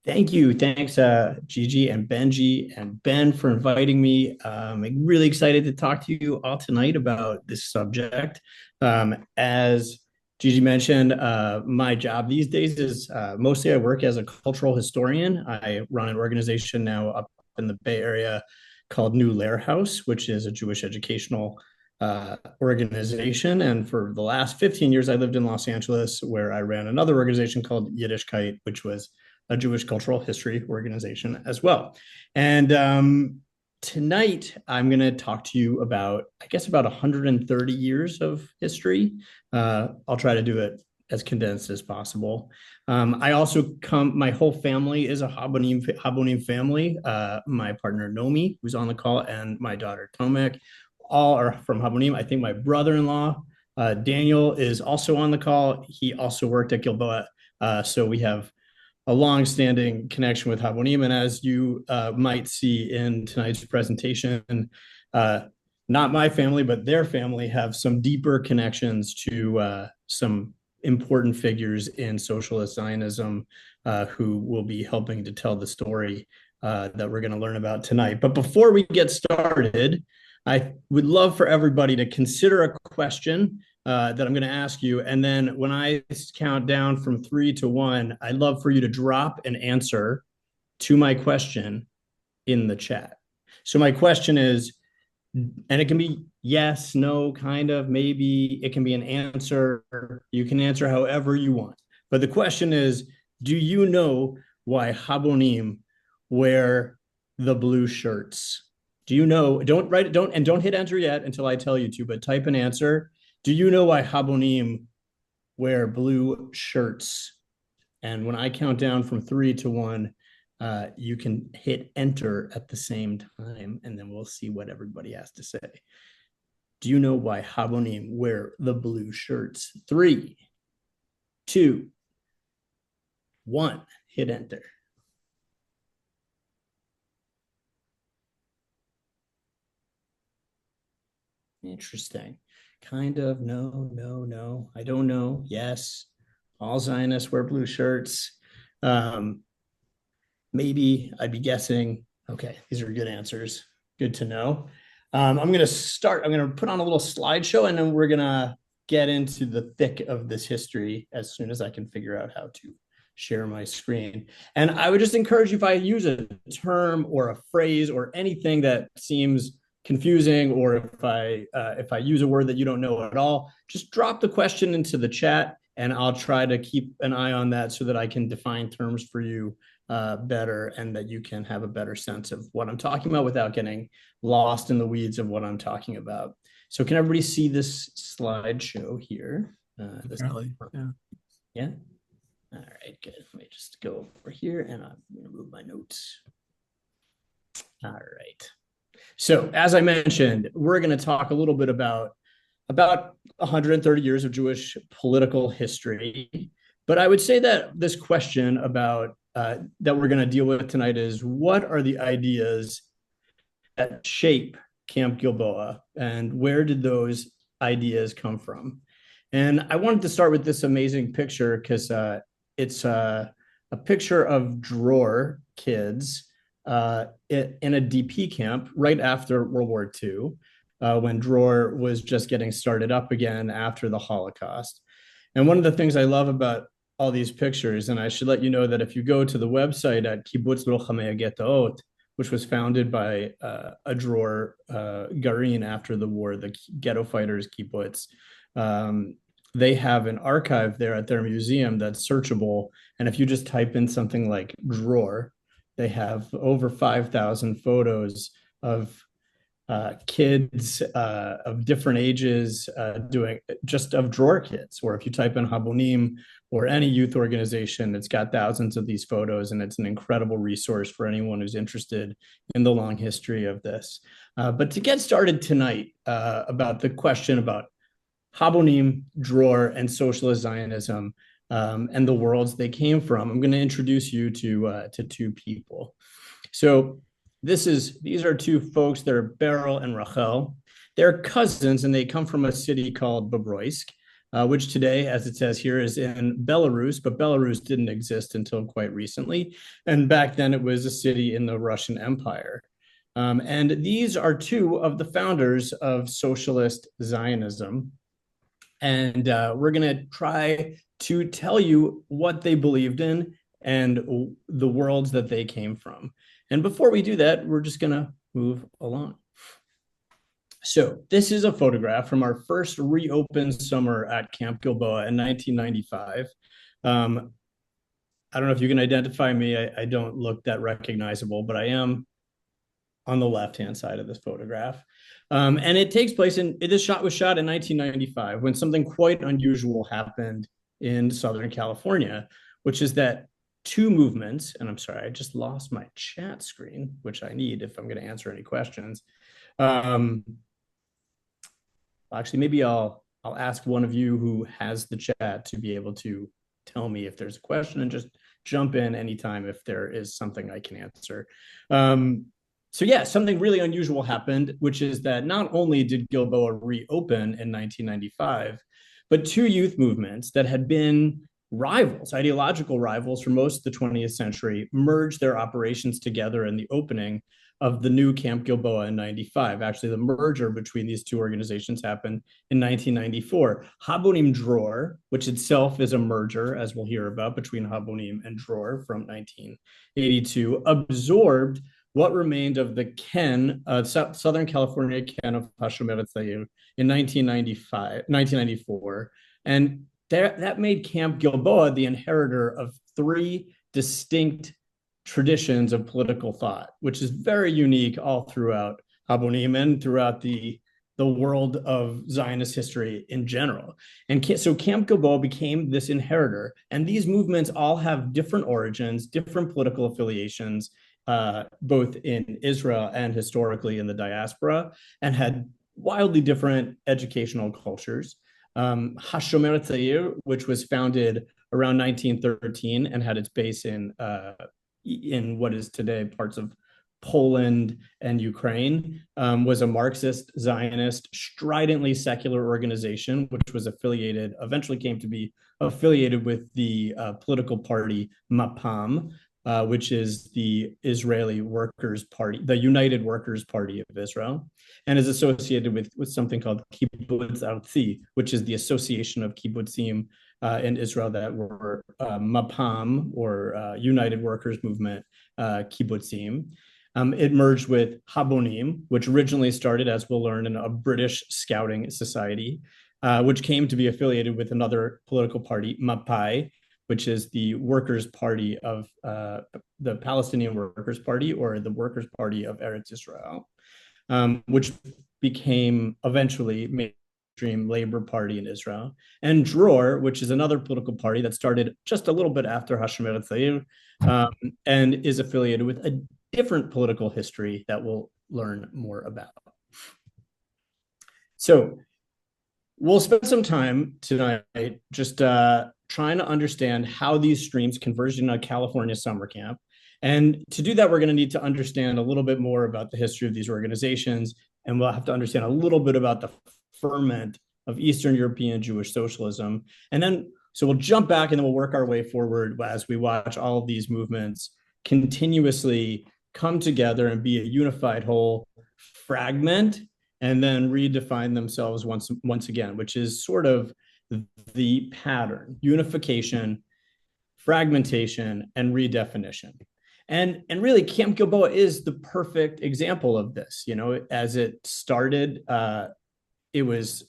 Thank you. Thanks, Gigi and Benji and Ben for inviting me. I'm really excited to talk to you all tonight about this subject. As Gigi mentioned, my job these days is mostly I work as a cultural historian. I run an organization now up in the Bay Area called New Lair House, which is a Jewish educational organization. And for the last 15 years, I lived in Los Angeles, where I ran another organization called Yiddishkeit, which was a Jewish cultural history organization as well. And tonight, I'm going to talk to you about, I guess, about 130 years of history. I'll try to do it as condensed as possible. I also my whole family is a Habonim family. My partner, Nomi, who's on the call, and my daughter, Tomek, all are from Habonim. I think my brother-in-law, Daniel, is also on the call. He also worked at Gilboa. So we have a long-standing connection with Habonim, and as you might see in tonight's presentation, not my family, but their family have some deeper connections to some important figures in socialist Zionism who will be helping to tell the story that we're going to learn about tonight. But before we get started, I would love for everybody to consider a question that I'm going to ask you. And then when I count down from 3 to 1, I'd love for you to drop an answer to my question in the chat. So my question is, and it can be yes, no, kind of, maybe. It can be an answer. You can answer however you want. But the question is, do you know why Habonim wear the blue shirts? Do you know? Don't write it, don't hit enter yet until I tell you to, but type an answer. Do you know why Habonim wear blue shirts? And when I count down from 3 to 1, you can hit enter at the same time, and then we'll see what everybody has to say. Do you know why Habonim wear the blue shirts? 3, 2, 1, hit enter. Interesting. Kind of, no, no, no. I don't know. Yes. All Zionists wear blue shirts. Maybe I'd be guessing. Okay, these are good answers. Good to know. I'm going to start. I'm going to put on a little slideshow, and then we're going to get into the thick of this history as soon as I can figure out how to share my screen. And I would just encourage you, if I use a term or a phrase or anything that seems confusing, or if I use a word that you don't know at all, just drop the question into the chat, and I'll try to keep an eye on that so that I can define terms for you better, and that you can have a better sense of what I'm talking about without getting lost in the weeds of what I'm talking about. So can everybody see this slideshow here? Yeah. Yeah. All right, good. Let me just go over here, and I'm going to move my notes. All right. So as I mentioned, we're going to talk a little bit about 130 years of Jewish political history. But I would say that this question about that we're going to deal with tonight is, what are the ideas that shape Camp Gilboa, and where did those ideas come from? And I wanted to start with this amazing picture because it's a picture of Dror kids in a DP camp right after World War II, when Dror was just getting started up again after the Holocaust. And one of the things I love about all these pictures, and I should let you know that if you go to the website at Kibbutz Lochamei Ghettoot, which was founded by a Dror Garin after the war, the ghetto fighters kibbutz, they have an archive there at their museum that's searchable. And if you just type in something like Dror, they have over 5,000 photos of kids of different ages doing just of Dror kids. Or if you type in Habonim or any youth organization, it's got thousands of these photos, and it's an incredible resource for anyone who's interested in the long history of this. But to get started tonight about the question about Habonim, Dror, and socialist Zionism, and the worlds they came from, I'm going to introduce you to two people. So these are two folks. They're Beryl and Rachel. They're cousins, and they come from a city called Bobroisk. which today, as it says here, is in Belarus, but Belarus didn't exist until quite recently. And back then it was a city in the Russian Empire. And these are two of the founders of socialist Zionism. And we're going to try to tell you what they believed in and the worlds that they came from. And before we do that, we're just going to move along. So this is a photograph from our first reopened summer at Camp Gilboa in 1995. I don't know if you can identify me. I don't look that recognizable, but I am on the left-hand side of this photograph. And it takes place this shot was shot in 1995 when something quite unusual happened in Southern California, which is that two movements, and I'm sorry, I just lost my chat screen, which I need if I'm going to answer any questions. Actually, maybe I'll ask one of you who has the chat to be able to tell me if there's a question and just jump in anytime if there is something I can answer. So yeah, something really unusual happened, which is that not only did Gilboa reopen in 1995, but two youth movements that had been rivals, ideological rivals for most of the 20th century, merged their operations together in the opening of the new Camp Gilboa in 95. Actually, the merger between these two organizations happened in 1994. Habonim Dror, which itself is a merger, as we'll hear about, between Habonim and Dror from 1982, absorbed what remained of the Ken, Southern California Ken of Hashomer Tzayir in 1994. And that made Camp Gilboa the inheritor of three distinct traditions of political thought, which is very unique all throughout Habonim and throughout the world of Zionist history in general. And so Camp Gilboa became this inheritor. And these movements all have different origins, different political affiliations, both in Israel and historically in the diaspora, and had wildly different educational cultures. Hashomer Tzayir, which was founded around 1913 and had its base in what is today parts of Poland and Ukraine, was a Marxist, Zionist, stridently secular organization, which was eventually came to be affiliated with the political party Mapam, which is the Israeli Workers' Party, the United Workers' Party of Israel, and is associated with something called Kibbutz Artzi, which is the association of kibbutzim in Israel that were Mapam, or United Workers' Movement kibbutzim. It merged with Habonim, which originally started, as we'll learn, in a British scouting society, which came to be affiliated with another political party, Mapai, which is the Workers' Party of the Palestinian Workers' Party, or the Workers' Party of Eretz Israel, which became eventually mainstream Labor Party in Israel. And Dror, which is another political party that started just a little bit after Hashomer Tzayir, and is affiliated with a different political history that we'll learn more about. So we'll spend some time tonight just trying to understand how these streams converged in a California summer camp. And to do that, we're going to need to understand a little bit more about the history of these organizations, and we'll have to understand a little bit about the ferment of Eastern European Jewish socialism. And then, so we'll jump back and then we'll work our way forward as we watch all of these movements continuously come together and be a unified whole, fragment, and then redefine themselves once again, which is sort of the pattern: unification, fragmentation, and redefinition. And really, Camp Gilboa is the perfect example of this. You know, as it started, it was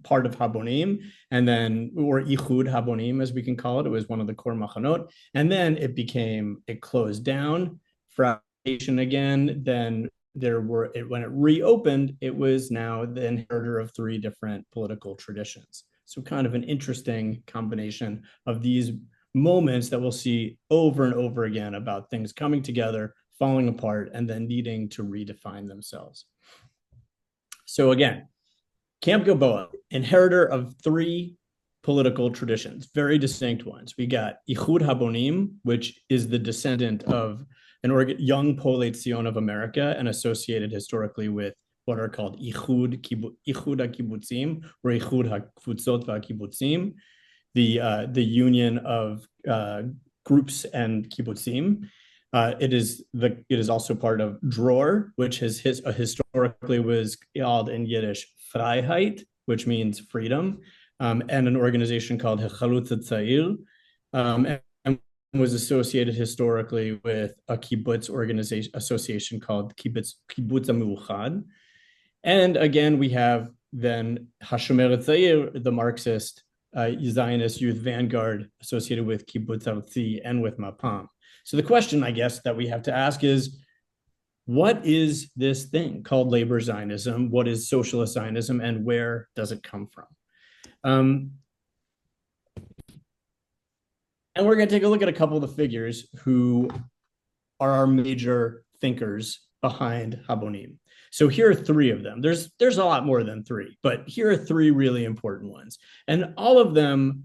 part of Habonim, and then, or Ichud Habonim, as we can call it. It was one of the core machanot, and then it closed down, fragmentation again. Then when it reopened, it was now the inheritor of three different political traditions. So kind of an interesting combination of these moments that we'll see over and over again about things coming together, falling apart, and then needing to redefine themselves. So again, Camp Gilboa, inheritor of three political traditions, very distinct ones. We got Ichud Habonim, which is the descendant of young Polei Tzion of America and associated historically with what are called Ichud HaKibbutzim or Ichud HaKfutzot VaKibbutzim, the union of groups and kibbutzim. It is also part of Dror, which historically was called in Yiddish Freiheit, which means freedom, and an organization called Hechalutz Tza'il, and was associated historically with a kibbutz association called Kibbutz HaMeuchad. And again, we have then Hashomer Tza'ir, the Marxist Zionist youth vanguard associated with Kibbutz Artzi and with Mapam. So the question, I guess, that we have to ask is, what is this thing called labor Zionism? What is socialist Zionism, and where does it come from? And we're going to take a look at a couple of the figures who are our major thinkers behind Habonim. So here are three of them. There's a lot more than three, but here are three really important ones. And all of them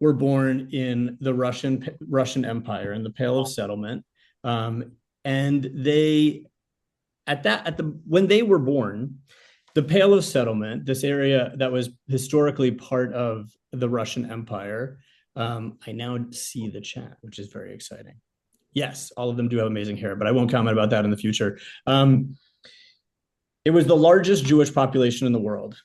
were born in the Russian Empire, in the Pale of Settlement. And they, when they were born, the Pale of Settlement, this area that was historically part of the Russian Empire, I now see the chat, which is very exciting. Yes, all of them do have amazing hair, but I won't comment about that in the future. It was the largest Jewish population in the world.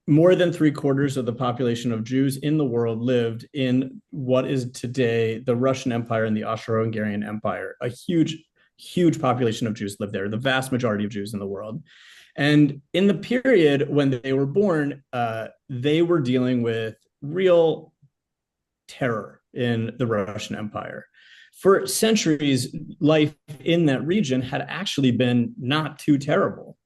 More than 3/4 of the population of Jews in the world lived in what is today the Russian Empire and the Austro-Hungarian Empire. A huge, huge population of Jews lived there, the vast majority of Jews in the world. And in the period when they were born, they were dealing with real terror in the Russian Empire. For centuries, life in that region had actually been not too terrible.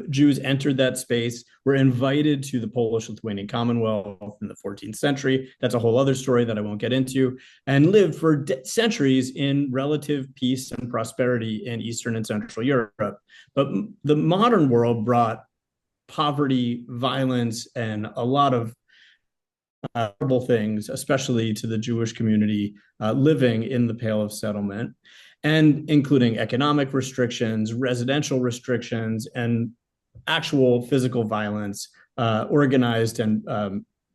Jews entered that space, were invited to the Polish-Lithuanian Commonwealth in the 14th century. That's a whole other story that I won't get into, and lived for centuries in relative peace and prosperity in Eastern and Central Europe. But the modern world brought poverty, violence, and a lot of horrible things, especially to the Jewish community living in the Pale of Settlement, and including economic restrictions, residential restrictions, and actual physical violence organized and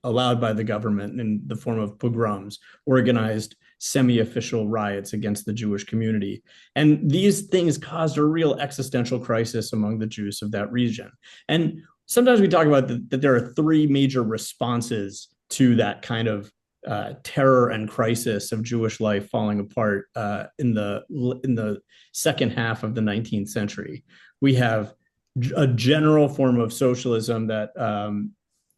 allowed by the government in the form of pogroms, organized semi-official riots against the Jewish community. And these things caused a real existential crisis among the Jews of that region. And sometimes we talk about that there are three major responses to that kind of terror and crisis of Jewish life falling apart in the second half of the 19th century. We have a general form of socialism that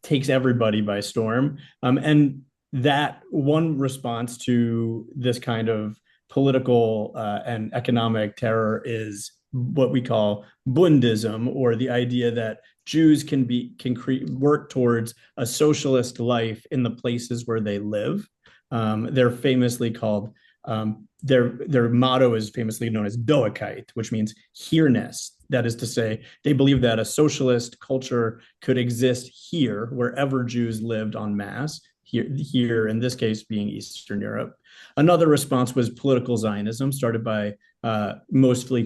takes everybody by storm. And that one response to this kind of political and economic terror is what we call Bundism, or the idea that Jews can work towards a socialist life in the places where they live. They're famously called, their motto is famously known as Doekite, which means here-ness. That is to say, they believe that a socialist culture could exist here, wherever Jews lived en masse, here in this case being Eastern Europe. Another response was political Zionism, started by famously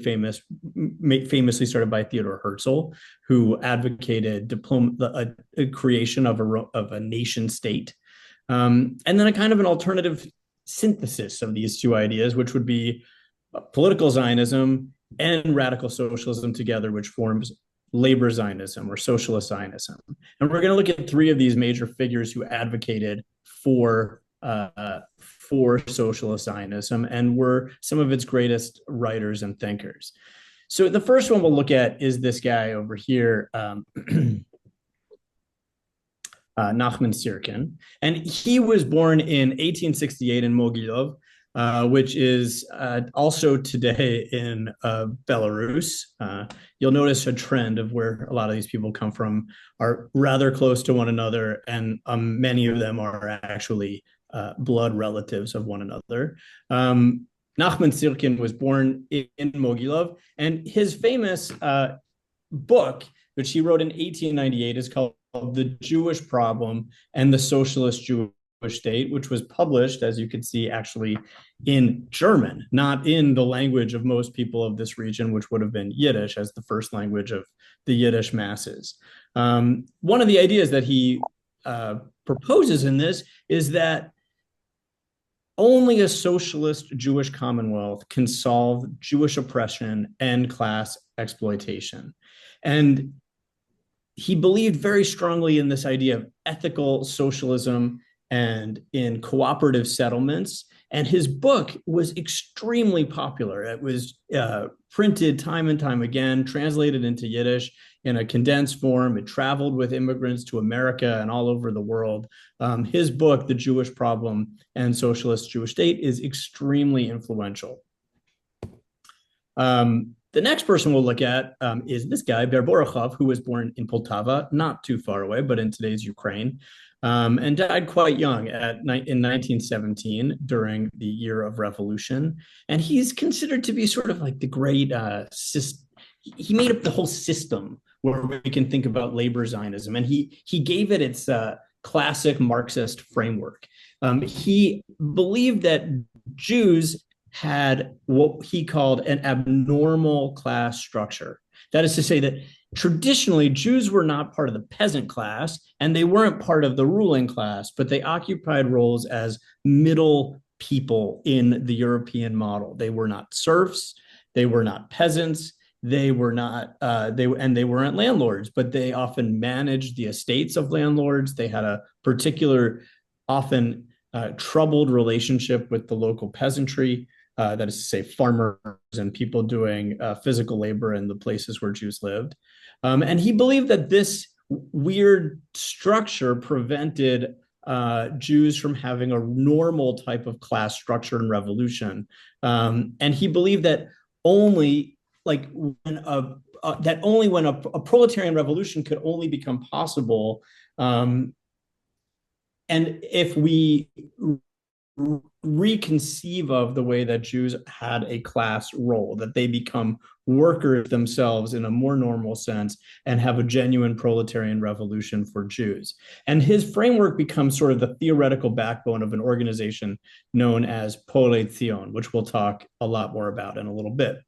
started by Theodor Herzl, who advocated a creation of a nation state, and then a kind of an alternative synthesis of these two ideas, which would be political Zionism and radical socialism together, which forms labor Zionism or socialist Zionism. And we're going to look at three of these major figures who advocated for socialist Zionism and were some of its greatest writers and thinkers. So the first one we'll look at is this guy over here, Nachman Sirkin. And he was born in 1868 in Mogilov, which is also today in Belarus. You'll notice a trend of where a lot of these people come from are rather close to one another, and many of them are actually blood relatives of one another. Nachman Sirkin was born in Mogilov, and his famous book, which he wrote in 1898, is called The Jewish Problem and the Socialist Jewish State, which was published, as you can see, actually in German, not in the language of most people of this region, which would have been Yiddish as the first language of the Yiddish masses. One of the ideas that he proposes in this is that only a socialist Jewish commonwealth can solve Jewish oppression and class exploitation. And he believed very strongly in this idea of ethical socialism and in cooperative settlements. And his book was extremely popular. It was printed time and time again, translated into Yiddish in a condensed form. It traveled with immigrants to America and all over the world. His book, The Jewish Problem and Socialist Jewish State, is extremely influential. The next person we'll look at is this guy, Berborachov, who was born in Poltava, not too far away, but in today's Ukraine, and died quite young in 1917 during the year of revolution. And he's considered to be sort of like the great he made up the whole system where we can think about labor Zionism, and he gave it its classic Marxist framework. He believed that Jews had what he called an abnormal class structure. That is to say that traditionally Jews were not part of the peasant class and they weren't part of the ruling class, but they occupied roles as middle people in the European model. They were not serfs, they were not peasants, they weren't landlords, but they often managed the estates of landlords. They had a particular, often troubled relationship with the local peasantry. That is to say, farmers and people doing physical labor in the places where Jews lived. And he believed that this weird structure prevented Jews from having a normal type of class structure and revolution. And he believed that only when a proletarian revolution could only become possible, and if we reconceive of the way that Jews had a class role, that they become workers themselves in a more normal sense and have a genuine proletarian revolution for Jews. And his framework becomes sort of the theoretical backbone of an organization known as Poale Zion, which we'll talk a lot more about in a little bit.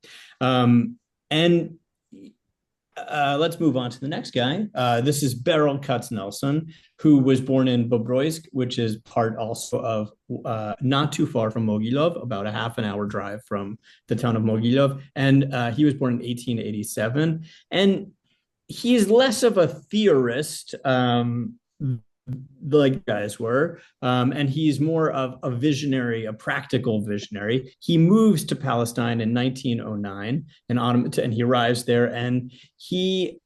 Let's move on to the next guy. This is Berel Katznelson, who was born in Bobroisk, which is part also of not too far from Mogilov, about a half an hour drive from the town of Mogilov. And he was born in 1887. And he's less of a theorist like guys were, and he's more of a visionary, a practical visionary. He moves to Palestine in 1909, and he arrives there, and he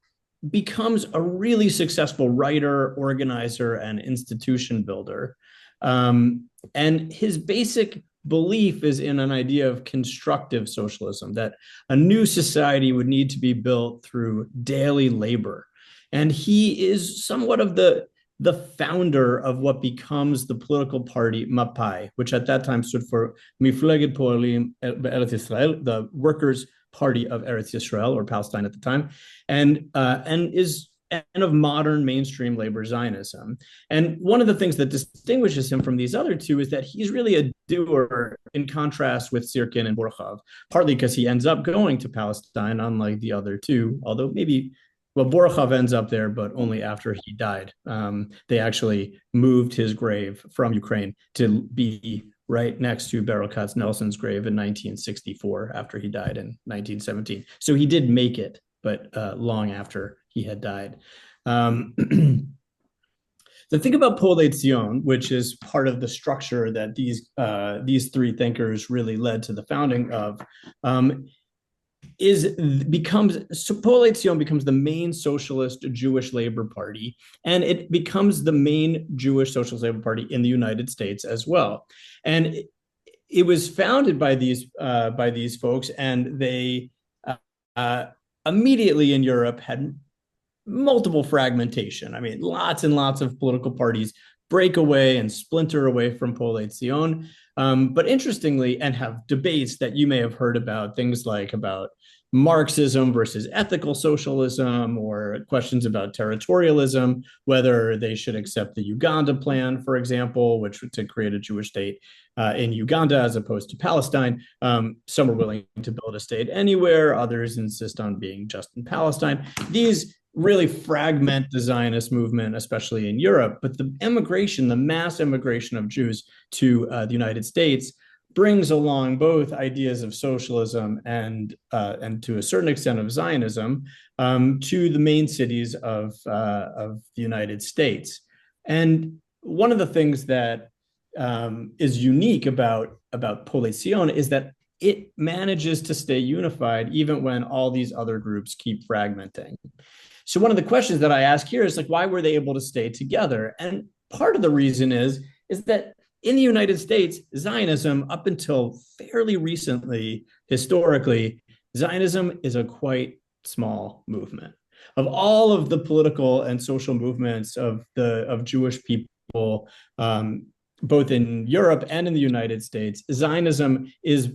becomes a really successful writer, organizer, and institution builder. And his basic belief is in an idea of constructive socialism, that a new society would need to be built through daily labor. And he is somewhat of the founder of what becomes the political party Mapai, which at that time stood for Mifleged Poalim Eretz Yisrael, the Workers' Party of Eretz Yisrael, or Palestine at the time, and is of modern mainstream labor Zionism. And one of the things that distinguishes him from these other two is that he's really a doer in contrast with Sirkin and Borchov, partly because he ends up going to Palestine, unlike the other two, although maybe Borchov ends up there, but only after he died. They actually moved his grave from Ukraine to be right next to Berel Katznelson's grave in 1964, after he died in 1917. So he did make it, but long after he had died. The thing about Poale Zion, which is part of the structure that these three thinkers really led to the founding of, Poale Zion becomes the main socialist Jewish Labor Party, and it becomes the main Jewish Socialist Labor Party in the United States as well. And it was founded by these folks, and they immediately in Europe had multiple fragmentation. I mean, lots and lots of political parties break away and splinter away from Poale Zion. But interestingly, and have debates that you may have heard about, things like about Marxism versus ethical socialism, or questions about territorialism, whether they should accept the Uganda plan, for example, which to create a Jewish state in Uganda as opposed to Palestine. Some are willing to build a state anywhere, others insist on being just in Palestine. These really fragment the Zionist movement, especially in Europe. But the immigration, the mass immigration of Jews to the United States, brings along both ideas of socialism and to a certain extent of Zionism to the main cities of the United States. And one of the things that is unique about Poale Zion is that it manages to stay unified even when all these other groups keep fragmenting. So one of the questions that I ask here is like, why were they able to stay together? And part of the reason is that in the United States, Zionism, up until fairly recently, historically, Zionism is a quite small movement. Of all of the political and social movements of Jewish people, both in Europe and in the United States, Zionism is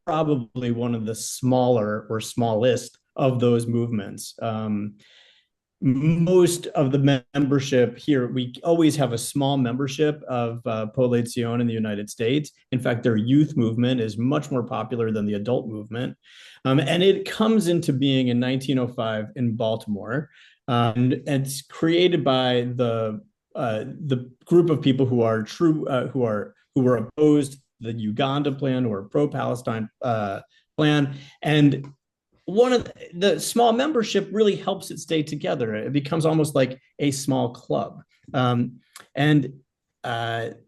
probably one of the smaller or smallest of those movements. Most of the membership here, we always have a small membership of Poale Zion in the United States. In fact, their youth movement is much more popular than the adult movement. And it comes into being in 1905 in Baltimore. And it's created by the group of people who are who were opposed to the Uganda plan or pro-Palestine plan. And one of the small membership really helps it stay together. It becomes almost like a small club. And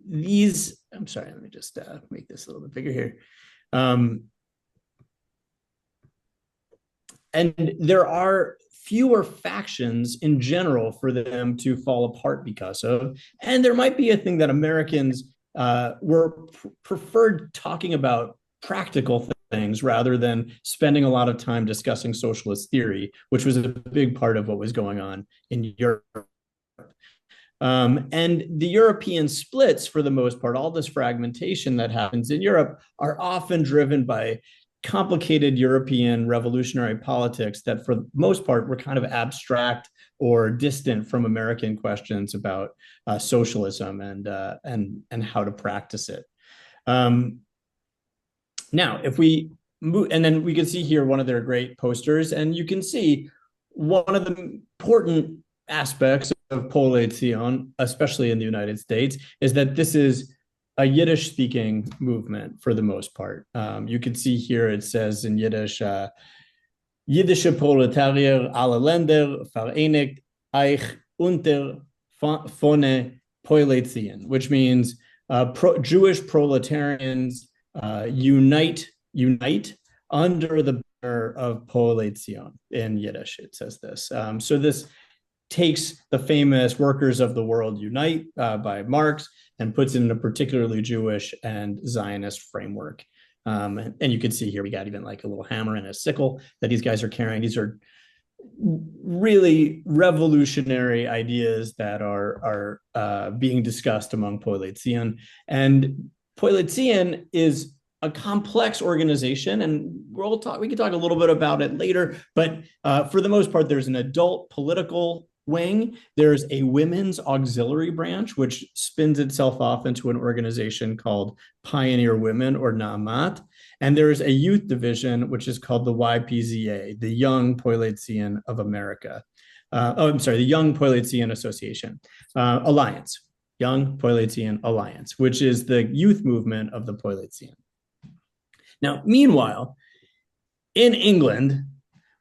these, I'm sorry, let me just make this a little bit bigger here. And there are fewer factions in general for them to fall apart because of. And there might be a thing that Americans were preferred talking about practical things rather than spending a lot of time discussing socialist theory, which was a big part of what was going on in Europe. And the European splits, for the most part, all this fragmentation that happens in Europe, are often driven by complicated European revolutionary politics that, for the most part, were kind of abstract or distant from American questions about socialism and how to practice it. Now, if we move, and then we can see here one of their great posters, and you can see one of the important aspects of Poale Zion, especially in the United States, is that this is a Yiddish-speaking movement for the most part. You can see here it says in Yiddish, Jiddische Proletarier aller Länder vereinigt euch unter Fone Poale Zion, which means Jewish proletarians unite under the banner of Poale Zion. In Yiddish, it says this. So this takes the famous Workers of the World Unite by Marx and puts it in a particularly Jewish and Zionist framework. And you can see here, we got even like a little hammer and a sickle that these guys are carrying. These are really revolutionary ideas that are being discussed among Poale Zion. And Poale Zion is a complex organization, and we can talk a little bit about it later, but for the most part, there's an adult political wing. There's a women's auxiliary branch, which spins itself off into an organization called Pioneer Women, or Na'amat. And there's a youth division, which is called the YPZA, the Young Poale Zion of America. The Young Poale Zion Association Alliance, Young Poale Zion Alliance, which is the youth movement of the Poale Zion. Now, meanwhile, in England,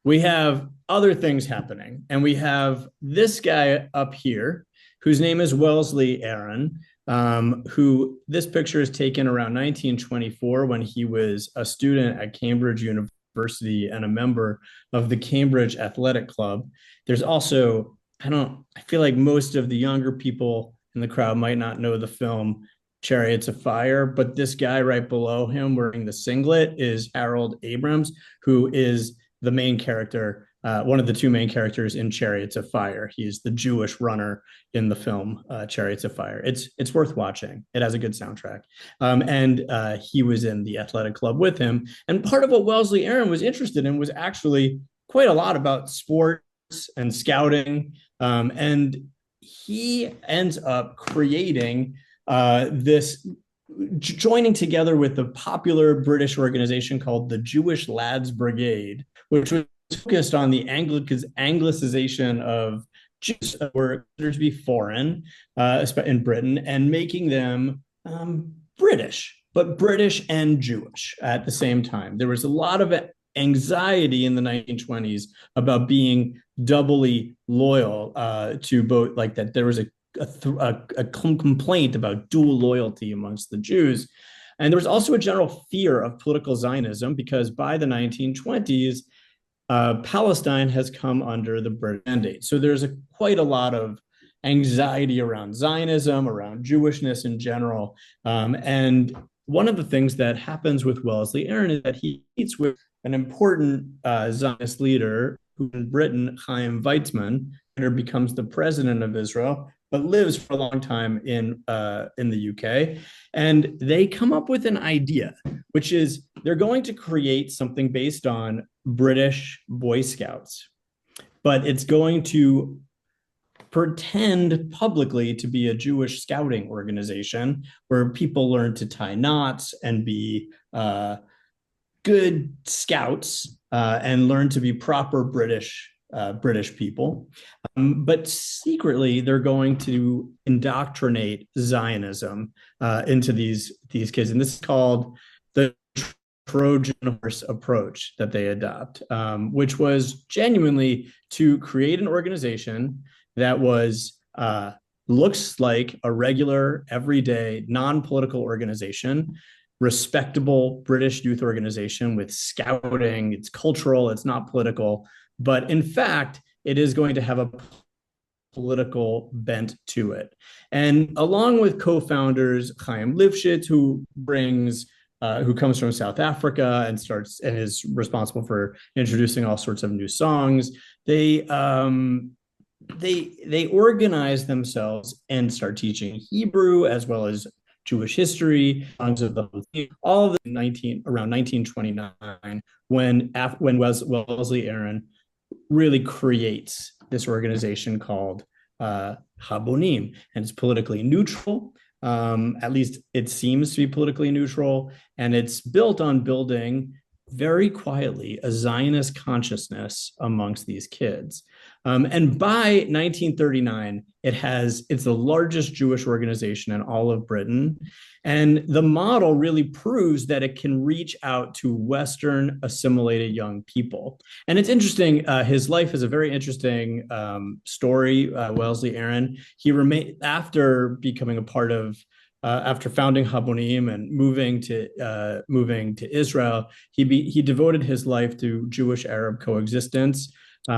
we have other things happening. And we have this guy up here, whose name is Wellesley Aaron, who this picture is taken around 1924 when he was a student at Cambridge University and a member of the Cambridge Athletic Club. There's also, I feel like most of the younger people in the crowd might not know the film Chariots of Fire, but this guy right below him wearing the singlet is Harold Abrams, who is the main character one of the two main characters in Chariots of Fire. He's the Jewish runner in the film Chariots of Fire. It's worth watching. It has a good soundtrack. And he was in the athletic club with him. And part of what Wellesley Aaron was interested in was actually quite a lot about sports and scouting. And he ends up creating this, joining together with the popular British organization called the Jewish Lads Brigade, which was focused on the Anglicization of Jews that were considered to be foreign in Britain, and making them British, but British and Jewish at the same time. There was a lot of anxiety in the 1920s about being doubly loyal to both, like that there was a complaint about dual loyalty amongst the Jews. And there was also a general fear of political Zionism because by the 1920s, Palestine has come under the British mandate. So there's quite a lot of anxiety around Zionism, around Jewishness in general. And one of the things that happens with Wellesley Aaron is that he meets with an important Zionist leader who in Britain, Chaim Weizmann, later becomes the president of Israel, but lives for a long time in the UK. And they come up with an idea, which is they're going to create something based on British Boy Scouts, but it's going to pretend publicly to be a Jewish scouting organization where people learn to tie knots and be good scouts and learn to be proper British people. But secretly, they're going to indoctrinate Zionism into these kids. And this is called the Trojan horse approach that they adopt, which was genuinely to create an organization that was looks like a regular, everyday, non-political organization, respectable British youth organization with scouting. It's cultural, it's not political, but in fact, it is going to have a political bent to it. And along with co-founders Chaim Lifshitz, who comes from South Africa and is responsible for introducing all sorts of new songs, they organize themselves and start teaching Hebrew as well as Jewish history, songs of the all of the around 1929, when Wellesley Aaron really creates this organization called Habonim, and it's politically neutral. At least it seems to be politically neutral, and it's built on building very quietly a Zionist consciousness amongst these kids. And by 1939, it's the largest Jewish organization in all of Britain. And the model really proves that it can reach out to Western assimilated young people. And it's interesting, his life is a very interesting story, Wellesley Aaron. He remained, after becoming a part of after founding Habonim and moving to Israel, he devoted his life to Jewish-Arab coexistence,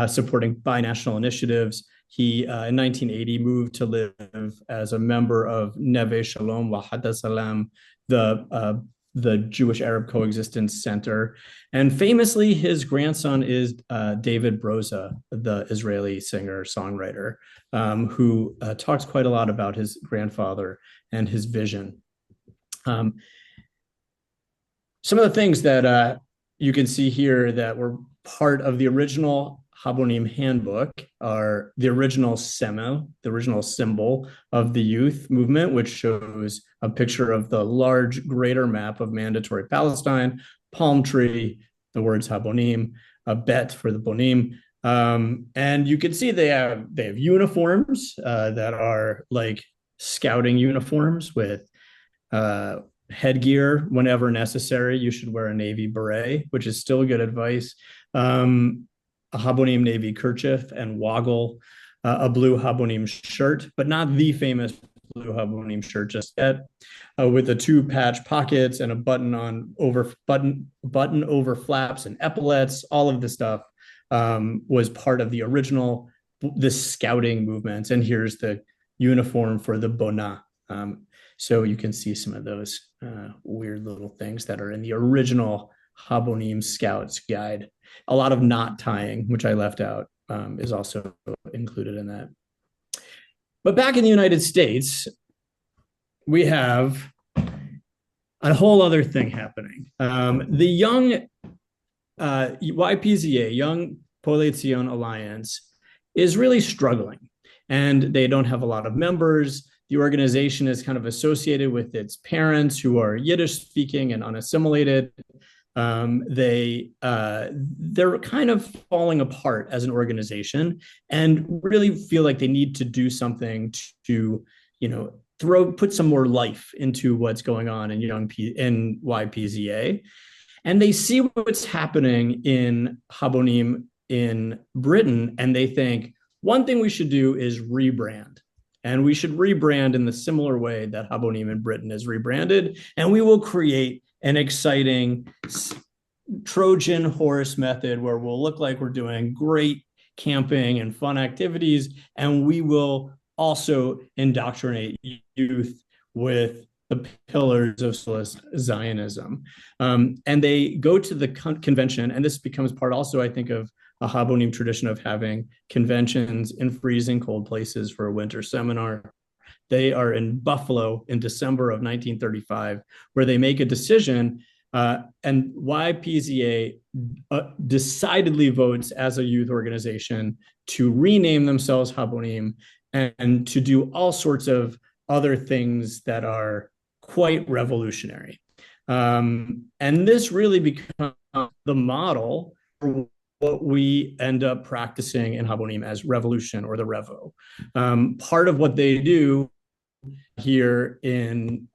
supporting binational initiatives. He, in 1980, moved to live as a member of Neve Shalom Wahadat Salam, the Jewish-Arab Coexistence Center. And famously, his grandson is David Broza, the Israeli singer-songwriter, who talks quite a lot about his grandfather and his vision. Some of the things that you can see here that were part of the original Habonim handbook are the original symbol of the youth movement, which shows a picture of the large greater map of mandatory Palestine, palm tree, the words Habonim, a bet for the Bonim. And you can see they have uniforms that are like scouting uniforms with headgear whenever necessary. You should wear a Navy beret, which is still good advice. A Habonim Navy kerchief and woggle, a blue Habonim shirt, but not the famous blue Habonim shirt just yet, with the two patch pockets and a button over flaps and epaulets. All of this stuff was part of the scouting movements. And here's the uniform for the Bona. So you can see some of those weird little things that are in the original Habonim Scouts Guide. A lot of knot tying, which I left out, is also included in that. But back in the United States, we have a whole other thing happening. The young YPZA, Young Poale Alliance, is really struggling, and they don't have a lot of members. The organization is kind of associated with its parents who are Yiddish speaking and unassimilated. They're kind of falling apart as an organization, and really feel like they need to do something to, put some more life into what's going on in YPZA. And they see what's happening in Habonim in Britain, and they think one thing we should do is rebrand. And we should rebrand in the similar way that Habonim in Britain is rebranded, and we will create an exciting Trojan horse method where we'll look like we're doing great camping and fun activities, and we will also indoctrinate youth with the pillars of socialist Zionism. And they go to the convention, and this becomes part also, I think, of a Habonim tradition of having conventions in freezing cold places for a winter seminar. They are in Buffalo in December of 1935, where they make a decision, and YPZA decidedly votes as a youth organization to rename themselves Habonim and to do all sorts of other things that are quite revolutionary. And this really becomes the model for what we end up practicing in Habonim as revolution, or the Revo. Part of what they do here in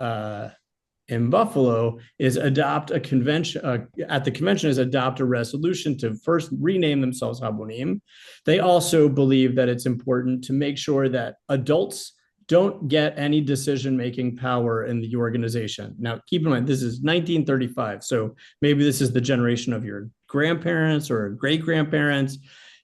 Buffalo is adopt a convention, at the convention is adopt a resolution to first rename themselves Habonim. They also believe that it's important to make sure that adults don't get any decision-making power in the organization. Now, keep in mind, this is 1935, so maybe this is the generation of your grandparents or great-grandparents.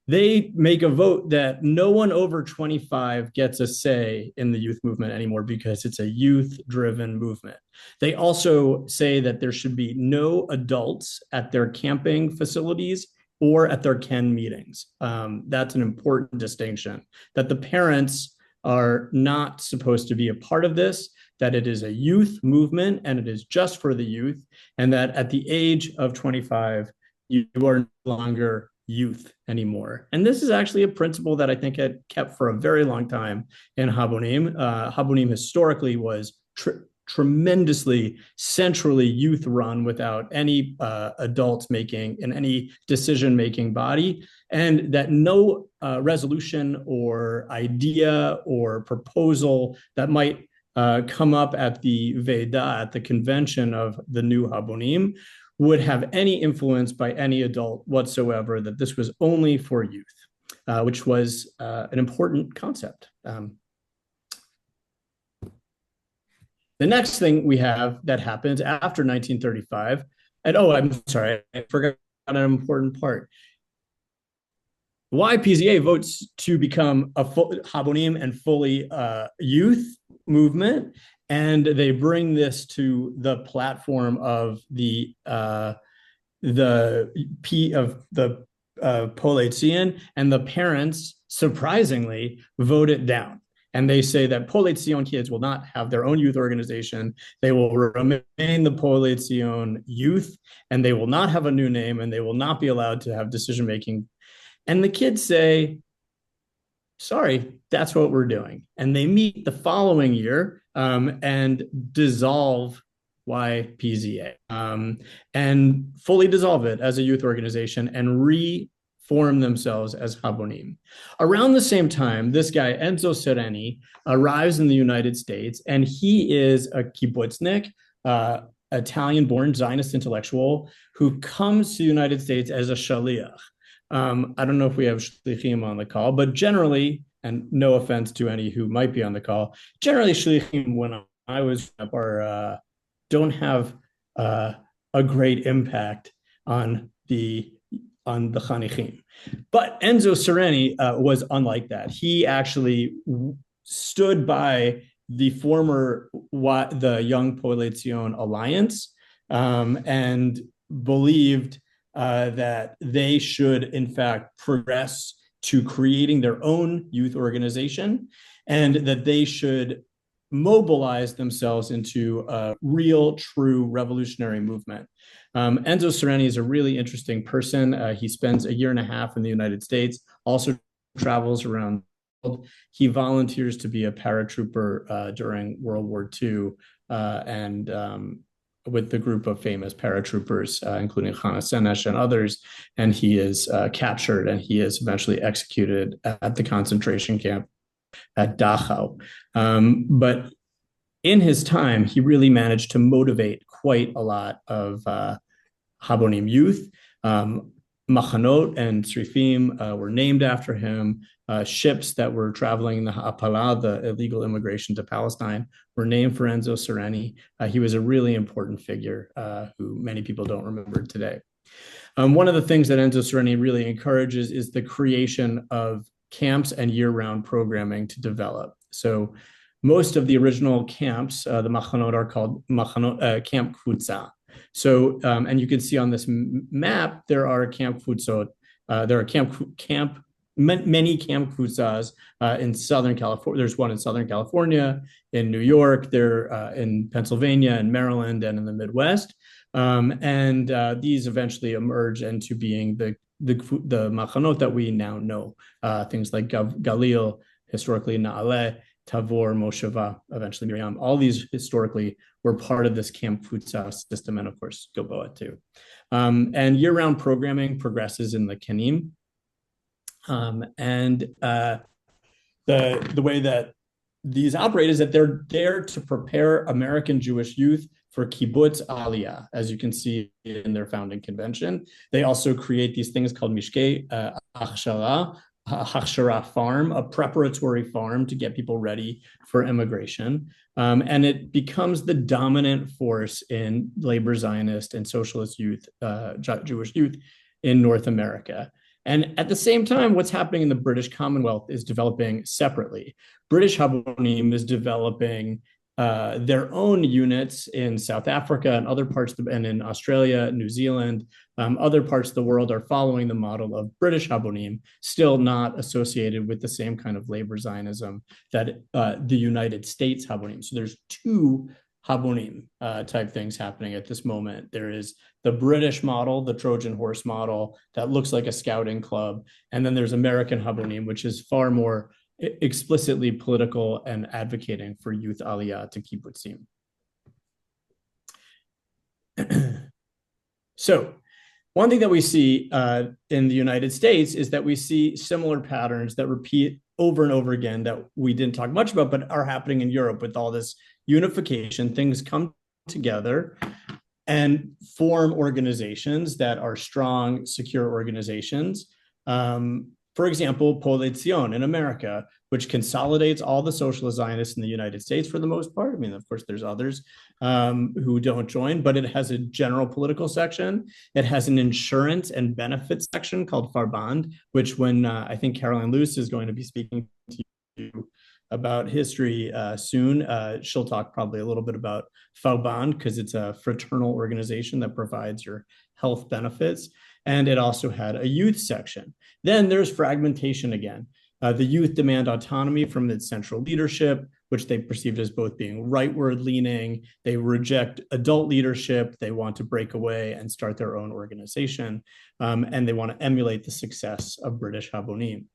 They make a vote that no one over 25 gets a say in the youth movement anymore, because it's a youth-driven movement. They also say that there should be no adults at their camping facilities or at their Ken meetings. That's an important distinction, that the parents are not supposed to be a part of this, that it is a youth movement and it is just for the youth, and that at the age of 25, you are no longer youth anymore. And this is actually a principle that I think had kept for a very long time in Habonim. Habonim historically was tremendously centrally youth run, without any adults making in any decision-making body, and that no resolution or idea or proposal that might come up at the Veda, at the convention of the new Habonim, would have any influence by any adult whatsoever, that this was only for youth, which was an important concept. The next thing we have that happens after 1935, and I'm sorry, I forgot an important part. YPZA votes to become a full Habonim and fully youth movement, and they bring this to the platform of the Poale, and the parents surprisingly vote it down. And they say that Poale kids will not have their own youth organization. They will remain the Poale youth, and they will not have a new name, and they will not be allowed to have decision-making. And the kids say, sorry, that's what we're doing. And they meet the following year and dissolve YPZA and fully dissolve it as a youth organization and reform themselves as Habonim. Around the same time, this guy, Enzo Sereni, arrives in the United States, and he is a kibbutznik, Italian-born Zionist intellectual who comes to the United States as a shaliach. I don't know if we have shlichim on the call, but generally, and no offense to any who might be on the call, generally shlichim, when I was up, don't have a great impact on the chanichim. But Enzo Sereni was unlike that. He actually stood by the former the Young Poale Alliance, and believed that they should, in fact, progress to creating their own youth organization, and that they should mobilize themselves into a real, true revolutionary movement. Enzo Sereni is a really interesting person. He spends a year and a half in the United States, also travels around the world. He volunteers to be a paratrooper during World War II, and with the group of famous paratroopers, including Hannah Senesh and others. And he is captured, and he is eventually executed at the concentration camp at Dachau. But in his time, he really managed to motivate quite a lot of Habonim youth. Machanot and Srifim were named after him. Ships that were traveling the Ha'apala, the illegal immigration to Palestine, were named for Enzo Sereni. He was a really important figure who many people don't remember today. One of the things that Enzo Sereni really encourages is the creation of camps and year-round programming to develop. So most of the original camps, the machanot, are called machanot, Camp Kvutza. So, and you can see on this map, there are Camp Kvutzot, there are many Camp Kvutzas in Southern California. There's one in Southern California, in New York, there in Pennsylvania and Maryland, and in the Midwest. And these eventually emerge into being the machanot that we now know, things like Galil, historically Na'aleh, Tavor, Mosheva, eventually Miriam. All these historically were part of this Camp Kvutzah system, and of course Gilboa too. And year-round programming progresses in the Kenim. And the way that these operate is that they're there to prepare American Jewish youth for kibbutz aliyah, as you can see in their founding convention. They also create these things called mishkei hachshara farm, a preparatory farm to get people ready for immigration. And it becomes the dominant force in labor Zionist and socialist youth, Jewish youth in North America. And at the same time, what's happening in the British Commonwealth is developing separately. British Habonim is developing their own units in South Africa and other parts and in Australia, New Zealand. Other parts of the world are following the model of British Habonim, still not associated with the same kind of labor Zionism that the United States Habonim. So there's two Habonim type things happening at this moment. There is the British model, the Trojan horse model, that looks like a scouting club. And then there's American Habonim, which is far more explicitly political and advocating for youth aliyah to kibbutzim. So one thing that we see in the United States is that we see similar patterns that repeat over and over again that we didn't talk much about, but are happening in Europe with all this unification. Things come together and form organizations that are strong, secure organizations. For example, Polizzion in America, which consolidates all the socialist Zionists in the United States for the most part. I mean, of course, there's others who don't join, but it has a general political section. It has an insurance and benefits section called Farband, which when I think Caroline Luce is going to be speaking to you about history soon, she'll talk probably a little bit about Farband because it's a fraternal organization that provides your health benefits. And it also had a youth section. Then there's fragmentation again. The youth demand autonomy from its central leadership, which they perceived as both being rightward leaning. They reject adult leadership. They want to break away and start their own organization. And they want to emulate the success of British Habonim.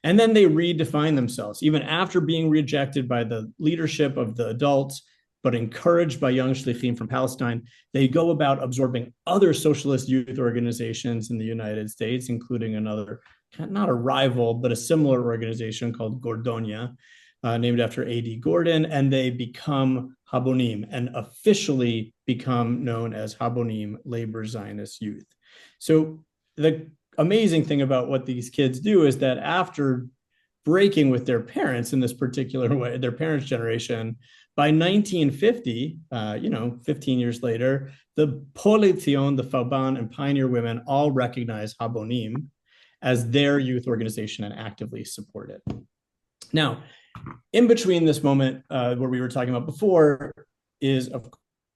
And then they redefine themselves, even after being rejected by the leadership of the adults, but encouraged by young shlichim from Palestine. They go about absorbing other socialist youth organizations in the United States, including another, not a rival, but a similar organization called Gordonia, named after A.D. Gordon, and they become Habonim and officially become known as Habonim Labor Zionist Youth. So the amazing thing about what these kids do is that after breaking with their parents in this particular way, their parents' generation, by 1950, 15 years later, the Polizzion, the Fauban, and Pioneer Women all recognize Habonim as their youth organization and actively support it. Now, in between this moment where we were talking about before is, of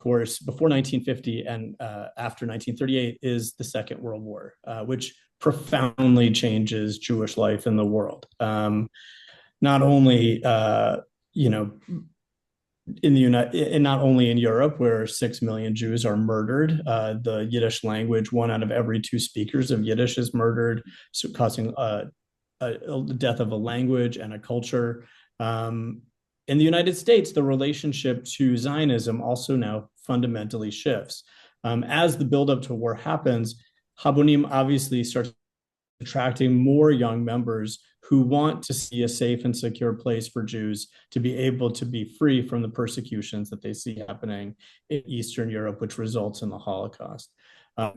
course, before 1950 and after 1938 is the Second World War, which profoundly changes Jewish life in the world. Not only, you know, not only in Europe, where 6 million Jews are murdered, the Yiddish language, 1 out of every 2 speakers of Yiddish is murdered, so causing the death of a language and a culture. In the United States, the relationship to Zionism also now fundamentally shifts. As the buildup to war happens, Habonim obviously starts attracting more young members who want to see a safe and secure place for Jews to be able to be free from the persecutions that they see happening in Eastern Europe, which results in the Holocaust.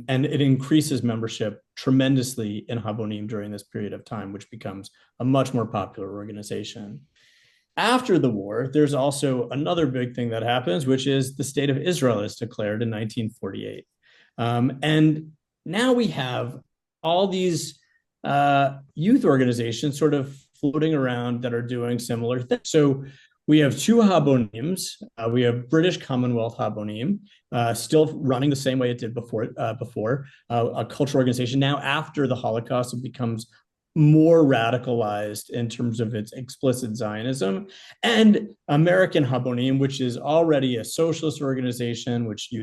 And it increases membership tremendously in Habonim during this period of time, which becomes a much more popular organization. After the war, there's also another big thing that happens, which is the state of Israel is declared in 1948. And now we have all these youth organizations sort of floating around that are doing similar things. So we have 2 Habonims. We have British Commonwealth Habonim, still running the same way it did before, a cultural organization. Now, after the Holocaust, it becomes more radicalized in terms of its explicit Zionism, and American Habonim, which is already a socialist organization, which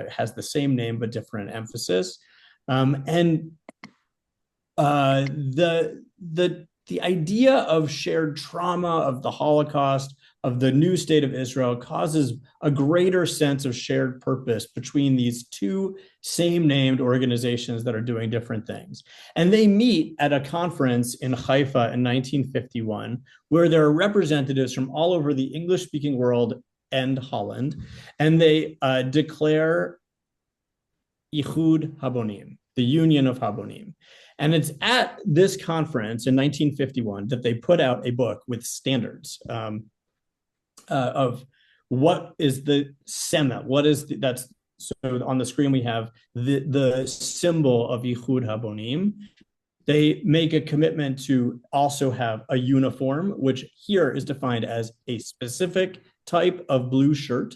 has the same name but different emphasis. And the idea of shared trauma of the Holocaust, of the new state of Israel, causes a greater sense of shared purpose between these 2 same-named organizations that are doing different things. And they meet at a conference in Haifa in 1951, where there are representatives from all over the English-speaking world and Holland, and they declare Ichud Habonim, the Union of Habonim. And it's at this conference in 1951 that they put out a book with standards of what is the Sema, what is that's so on the screen we have the symbol of Ichud Habonim. They make a commitment to also have a uniform, which here is defined as a specific type of blue shirt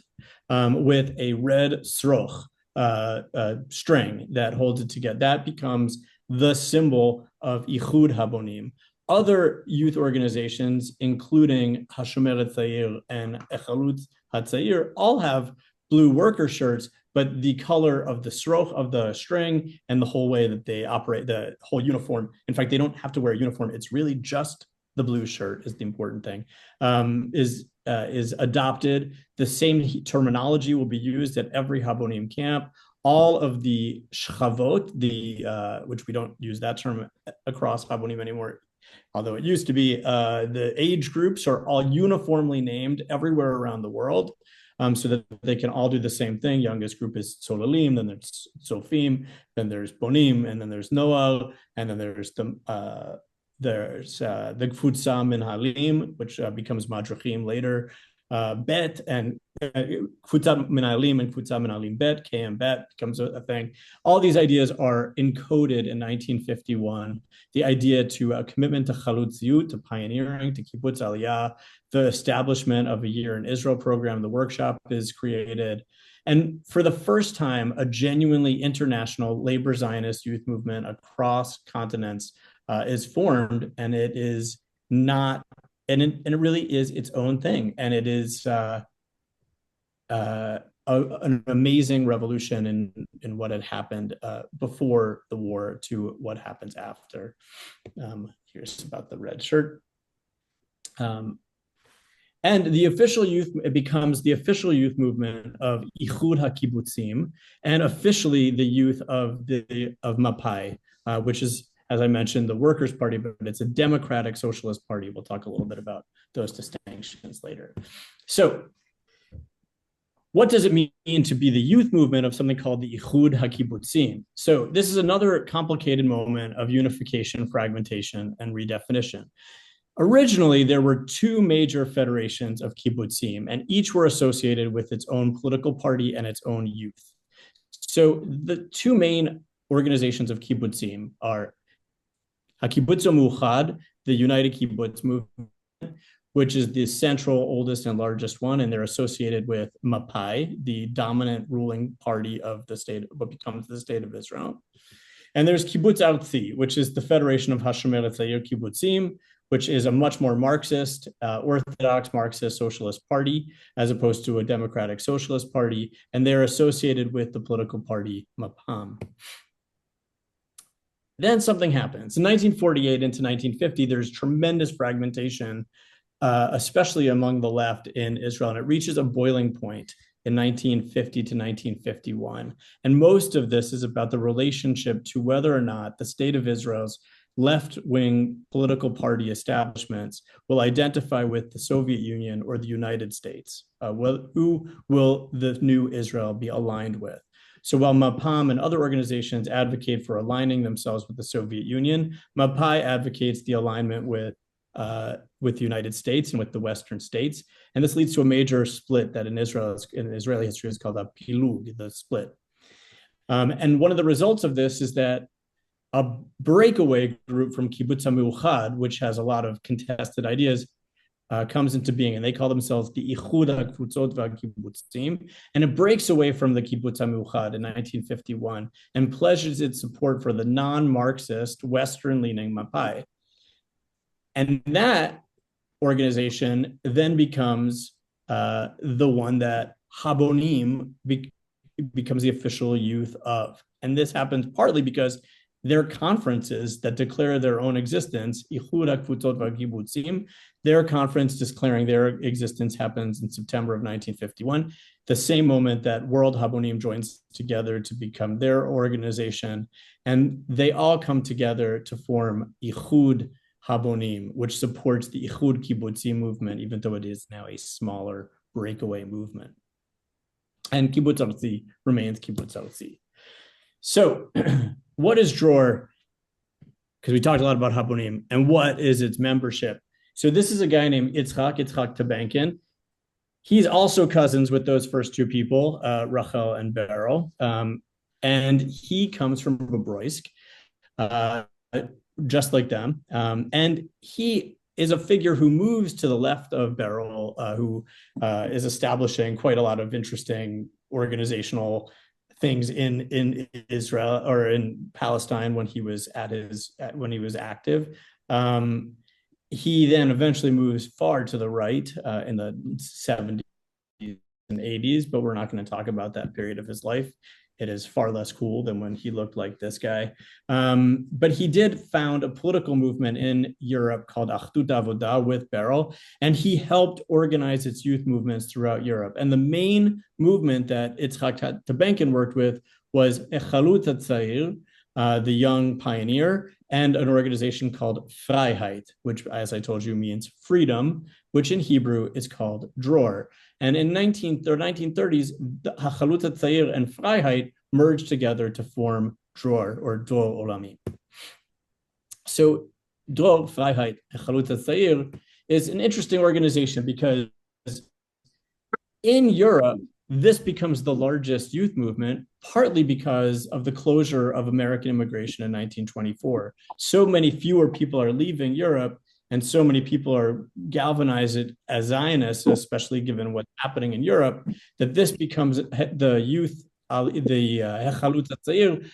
with a red sroch string that holds it together. That becomes the symbol of Ichud Habonim. Other youth organizations, including Hashomer Hatzair and Echarut Hatzair, all have blue worker shirts, but the color of the sroch of the string and the whole way that they operate, the whole uniform. In fact, they don't have to wear a uniform. It's really just the blue shirt is the important thing. Is adopted. The same terminology will be used at every Habonim camp. All of the shchavot, which we don't use that term across Habonim anymore, although it used to be, the age groups are all uniformly named everywhere around the world, so that they can all do the same thing. Youngest group is Solalim, then there's Sofim, then there's Bonim, and then there's Noel, and then there's the Gfutza Minhalim, which becomes Madrachim later. Bet and Kfutza Minalim and Kfutza Minalim Bet, KM Bet becomes a thing. All these ideas are encoded in 1951. The idea to a commitment to Chalut Ziyut, to pioneering, to Kibbutz Aliyah, the establishment of a Year in Israel program, the workshop is created. And for the first time, a genuinely international labor Zionist youth movement across continents is formed, and it is not. And it really is its own thing. And it is an amazing revolution in what had happened before the war to what happens after. Here's about the red shirt. And the official youth, it becomes the official youth movement of Ichud HaKibbutzim, and officially the youth of Mapai, which is, as I mentioned, the Workers' Party, but it's a democratic socialist party. We'll talk a little bit about those distinctions later. So what does it mean to be the youth movement of something called the Ichud HaKibbutzim? So this is another complicated moment of unification, fragmentation, and redefinition. Originally, there were 2 major federations of kibbutzim, and each were associated with its own political party and its own youth. So the 2 main organizations of kibbutzim are HaKibbutz HaMuchad, the United Kibbutz Movement, which is the central, oldest, and largest one, and they're associated with Mapai, the dominant ruling party of the state, what becomes the state of Israel. And there's Kibbutz Artzi, which is the Federation of Hashomer Tzayir Kibbutzim, which is a much more Marxist, orthodox Marxist socialist party, as opposed to a democratic socialist party, and they're associated with the political party Mapam. Then something happens. In 1948 into 1950, there's tremendous fragmentation, especially among the left in Israel, and it reaches a boiling point in 1950 to 1951. And most of this is about the relationship to whether or not the state of Israel's left-wing political party establishments will identify with the Soviet Union or the United States. Who will the new Israel be aligned with? So while Mapam and other organizations advocate for aligning themselves with the Soviet Union, Mapai advocates the alignment with the United States and with the Western states. And this leads to a major split that in Israeli history is called a pilug, the split. And one of the results of this is that a breakaway group from Kibbutz HaMeuchad, which has a lot of contested ideas, comes into being, and they call themselves the Ichud HaKvutzot VaKibbutzim, and it breaks away from the Kibbutz HaMeuchad in 1951 and pledges its support for the non-Marxist, Western-leaning Mapai. And that organization then becomes the one that Habonim becomes the official youth of. And this happens partly because their conferences that declare their own existence, Ichud HaKvutzot VaKibbutzim, their conference declaring their existence happens in September of 1951, the same moment that World Habonim joins together to become their organization. And they all come together to form Ichud Habonim, which supports the Ichud Kibbutzim movement, even though it is now a smaller breakaway movement. And Kibbutz Artzi remains Kibbutz Artzi. So what is Dror? Because we talked a lot about Habonim, and what is its membership? So this is a guy named Yitzchak Tabankin. He's also cousins with those first two people, Rachel and Beryl. And he comes from Bobroisk, just like them. And he is a figure who moves to the left of Beryl, who is establishing quite a lot of interesting organizational things in Israel or in Palestine when he was active. He then eventually moves far to the right in the 70s and 80s, but we're not going to talk about that period of his life. It is far less cool than when he looked like this guy. But he did found a political movement in Europe called Achdut Avoda with Beryl, and he helped organize its youth movements throughout Europe. And the main movement that Yitzchak Tabankin worked with was Echalut HaTzair, the young pioneer, and an organization called Freiheit, which, as I told you, means freedom, which in Hebrew is called Dror. And in the 1930s, Hachalut HaTzair and Freiheit merged together to form Dror, or Dror Olami. So Dror, Freiheit, Hachalut HaTzair is an interesting organization because in Europe, this becomes the largest youth movement, partly because of the closure of American immigration in 1924. So many fewer people are leaving Europe, and so many people are galvanized as Zionists, especially given what's happening in Europe, that this becomes the youth, the Hachalut HaTzair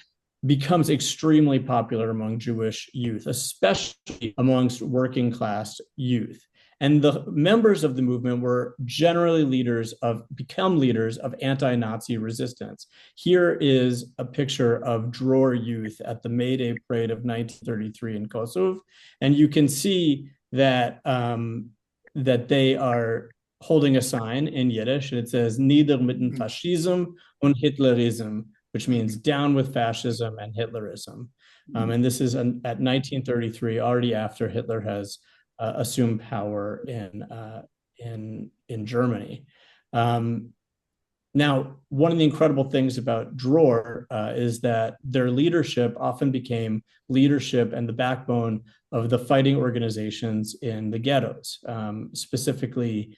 becomes extremely popular among Jewish youth, especially amongst working class youth. And the members of the movement were generally become leaders of anti-Nazi resistance. Here is a picture of Dror youth at the May Day parade of 1933 in Kosovo. And you can see that, that they are holding a sign in Yiddish, and it says, Nieder mitten Faschism und Hitlerism, which means down with fascism and Hitlerism. And this is at 1933, already after Hitler has assumed power in Germany. Now, one of the incredible things about Dror is that their leadership often became leadership and the backbone of the fighting organizations in the ghettos, specifically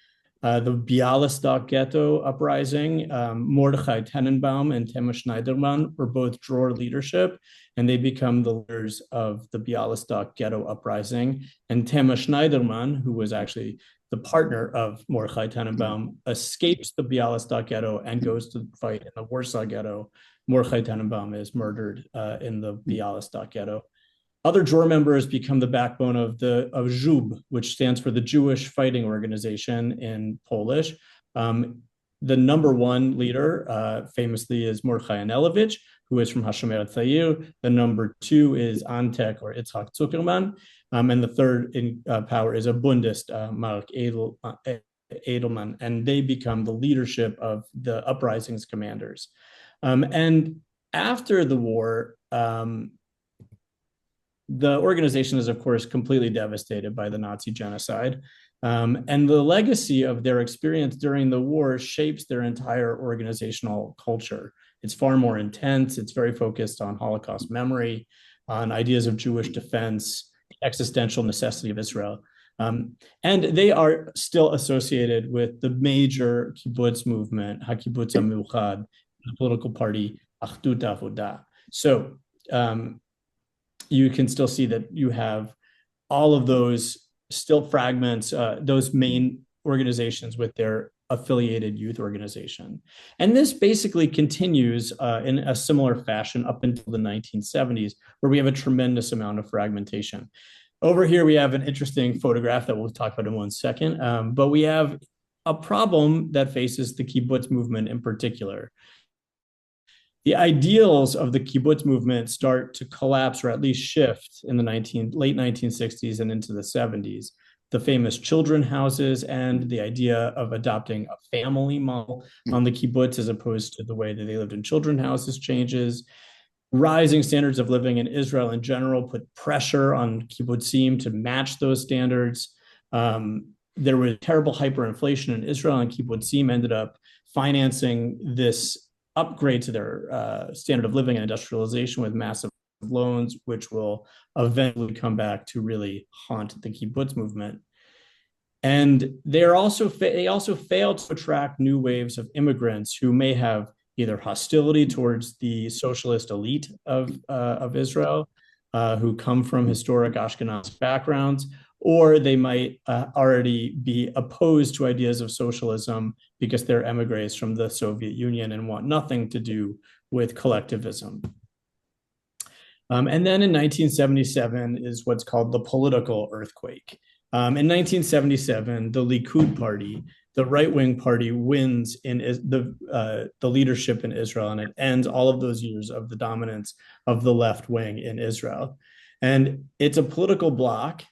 the Bialystok ghetto uprising. Mordechai Tenenbaum and Tema Schneiderman were both Dror leadership, and they become the leaders of the Bialystok ghetto uprising. And Tema Schneiderman, who was actually the partner of Mordechai Tannenbaum, escapes the Bialystok ghetto and goes to fight in the Warsaw ghetto. Mordechai Tannenbaum is murdered in the Bialystok ghetto. Other Dror members become the backbone of ZHUB, which stands for the Jewish Fighting Organization in Polish. The number one leader, famously, is Mordechai Anelevich, who is from Hashomer Tzayir. The number two is Antek, or Itzhak Zuckerman. And the third in power is a Bundist, Mark Edelman. And they become the leadership of the uprising's commanders. And after the war, the organization is, of course, completely devastated by the Nazi genocide. And the legacy of their experience during the war shapes their entire organizational culture. It's far more intense. It's very focused on Holocaust memory, on ideas of Jewish defense, existential necessity of Israel. And they are still associated with the major kibbutz movement, HaKibbutz HaMiuchad, the political party Achdut Avodah. So you can still see that you have all of those still fragments, those main organizations with their affiliated youth organization. And this basically continues in a similar fashion up until the 1970s, where we have a tremendous amount of fragmentation. Over here, we have an interesting photograph that we'll talk about in 1 second, but we have a problem that faces the kibbutz movement in particular. The ideals of the kibbutz movement start to collapse, or at least shift, in the late 1960s and into the 70s. The famous children houses and the idea of adopting a family model on the kibbutz as opposed to the way that they lived in children houses changes. Rising standards of living in Israel in general put pressure on kibbutzim to match those standards. There was terrible hyperinflation in Israel, and kibbutzim ended up financing this upgrade to their standard of living and industrialization with massive loans, which will eventually come back to really haunt the kibbutz movement. And they also failed to attract new waves of immigrants who may have either hostility towards the socialist elite of Israel, who come from historic Ashkenazi backgrounds, or they might already be opposed to ideas of socialism because they're emigres from the Soviet Union and want nothing to do with collectivism. And then in 1977 is what's called the political earthquake. In 1977, the Likud party, the right-wing party, wins in the leadership in Israel, and it ends all of those years of the dominance of the left wing in Israel. And it's a political bloc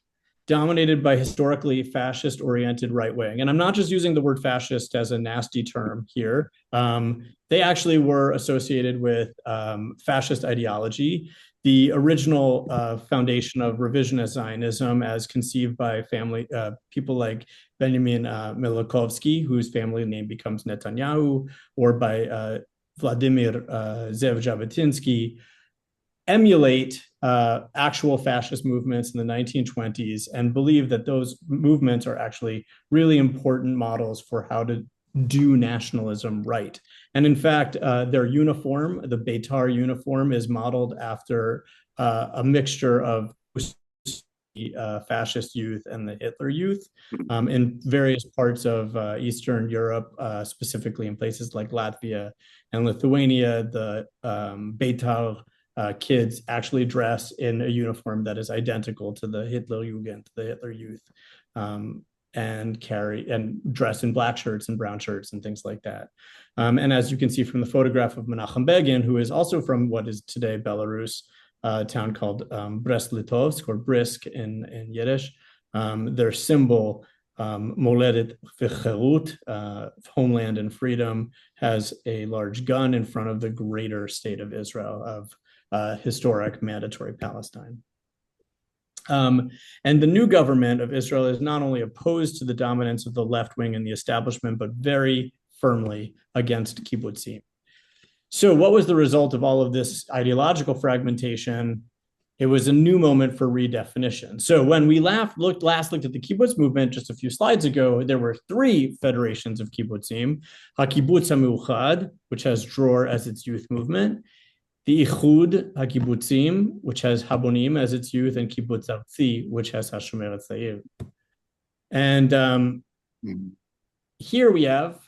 dominated by historically fascist-oriented right wing. And I'm not just using the word fascist as a nasty term here. They actually were associated with fascist ideology. The original foundation of revisionist Zionism, as conceived by people like Benjamin Milokovsky, whose family name becomes Netanyahu, or by Vladimir Zev Jabotinsky, emulate actual fascist movements in the 1920s and believe that those movements are actually really important models for how to do nationalism right. And in fact, their uniform, the Beitar uniform, is modeled after a mixture of fascist youth and the Hitler youth in various parts of Eastern Europe, specifically in places like Latvia and Lithuania. The Beitar kids actually dress in a uniform that is identical to the Hitler Jugend, the Hitler youth, and dress in black shirts and brown shirts and things like that. And as you can see from the photograph of Menachem Begin, who is also from what is today Belarus, a town called Brest-Litovsk, or Brisk in Yiddish, their symbol, Moledet V'Cherut, homeland and freedom, has a large gun in front of the greater state of Israel, of historic mandatory Palestine. And the new government of Israel is not only opposed to the dominance of the left wing and the establishment, but very firmly against kibbutzim. So what was the result of all of this ideological fragmentation? It was a new moment for redefinition. So when we last looked at the kibbutz movement just a few slides ago, there were three federations of kibbutzim: HaKibbutz HaMiuchad, which has Dror as its youth movement; the Ichud HaKibbutzim, which has Habonim as its youth; and Kibbutz Artzi, which has Hashomer Tzayir. And here we have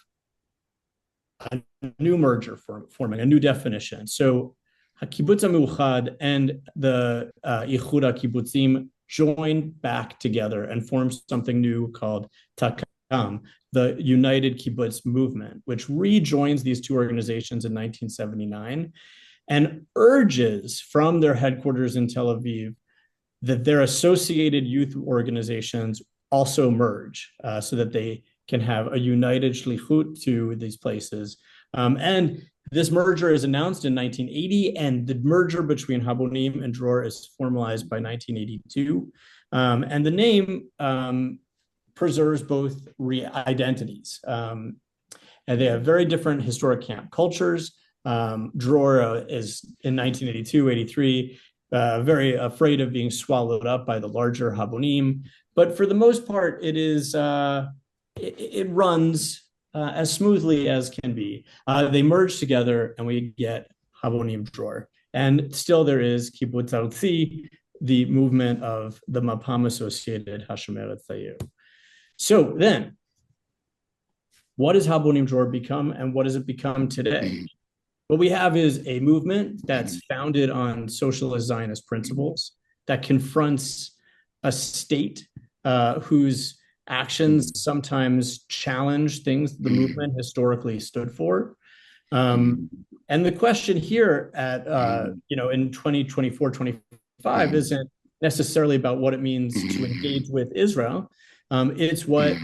a new merger forming, a new definition. So Kibbutz HaMeuchad and the Ichud HaKibbutzim join back together and form something new called Takam, the United Kibbutz Movement, which rejoins these two organizations in 1979 and urges from their headquarters in Tel Aviv that their associated youth organizations also merge so that they can have a united shlichut to these places. And this merger is announced in 1980, and the merger between Habonim and Dror is formalized by 1982. And the name preserves both identities. And they have very different historic camp cultures. Dror is in 1982, 83, very afraid of being swallowed up by the larger Habonim. But for the most part, it runs as smoothly as can be. They merge together and we get Habonim Dror. And still there is Kibbutz Arutzi, the movement of the Mapam associated Hashemeret Thayer. So then, what does Habonim Dror become and what does it become today? What we have is a movement that's founded on socialist Zionist principles that confronts a state whose actions sometimes challenge things the movement historically stood for. And the question here at, in 2024, 25 isn't necessarily about what it means to engage with Israel. It's what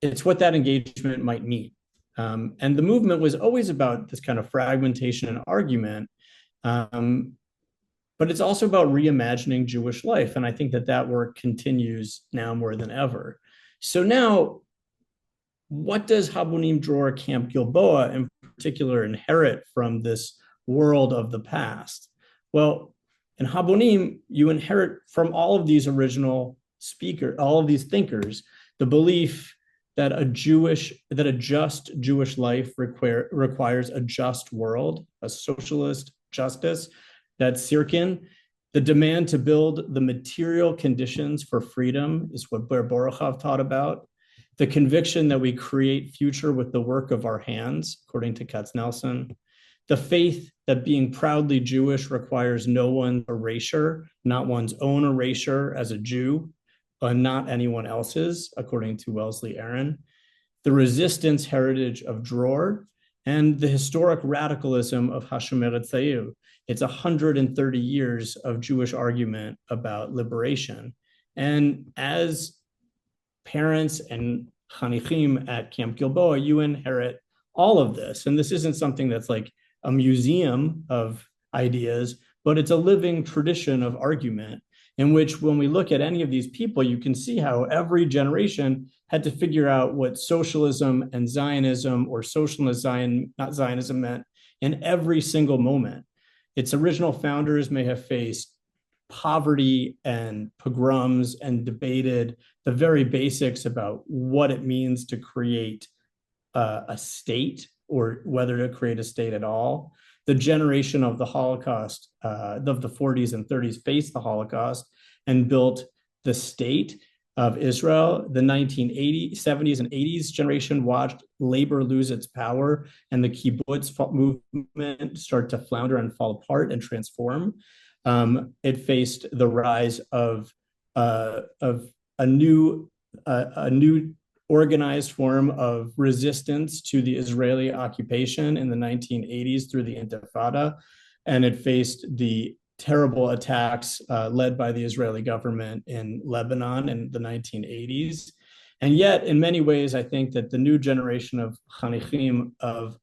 that engagement might mean. And the movement was always about this kind of fragmentation and argument. But it's also about reimagining Jewish life. And I think that work continues now more than ever. So now, what does Habonim Dror Camp Gilboa in particular inherit from this world of the past? Well, in Habonim, you inherit from all of these original all of these thinkers, the belief that a just Jewish life requires a just world, a socialist justice. That's Sirkin. The demand to build the material conditions for freedom is what Ber Borochov taught about. The conviction that we create future with the work of our hands, according to Katznelson. The faith that being proudly Jewish requires no one's erasure, not one's own erasure as a Jew, and not anyone else's, according to Wellesley Aaron. The resistance heritage of Dror, and the historic radicalism of Hashemeret Thayer. It's 130 years of Jewish argument about liberation. And as parents and chanichim at Camp Gilboa, you inherit all of this. And this isn't something that's like a museum of ideas, but it's a living tradition of argument in which when we look at any of these people, you can see how every generation had to figure out what socialism and Zionism or socialist not Zionism meant in every single moment. Its original founders may have faced poverty and pogroms and debated the very basics about what it means to create a state or whether to create a state at all. The generation of the Holocaust, of the 40s and 30s, faced the Holocaust and built the state of Israel. The 1980s, 70s, and 80s generation watched labor lose its power and the kibbutz movement start to flounder and fall apart and transform. It faced the rise of a new organized form of resistance to the Israeli occupation in the 1980s through the Intifada, and it faced the terrible attacks led by the Israeli government in Lebanon in the 1980s. And yet, in many ways, I think that the new generation of chanichim of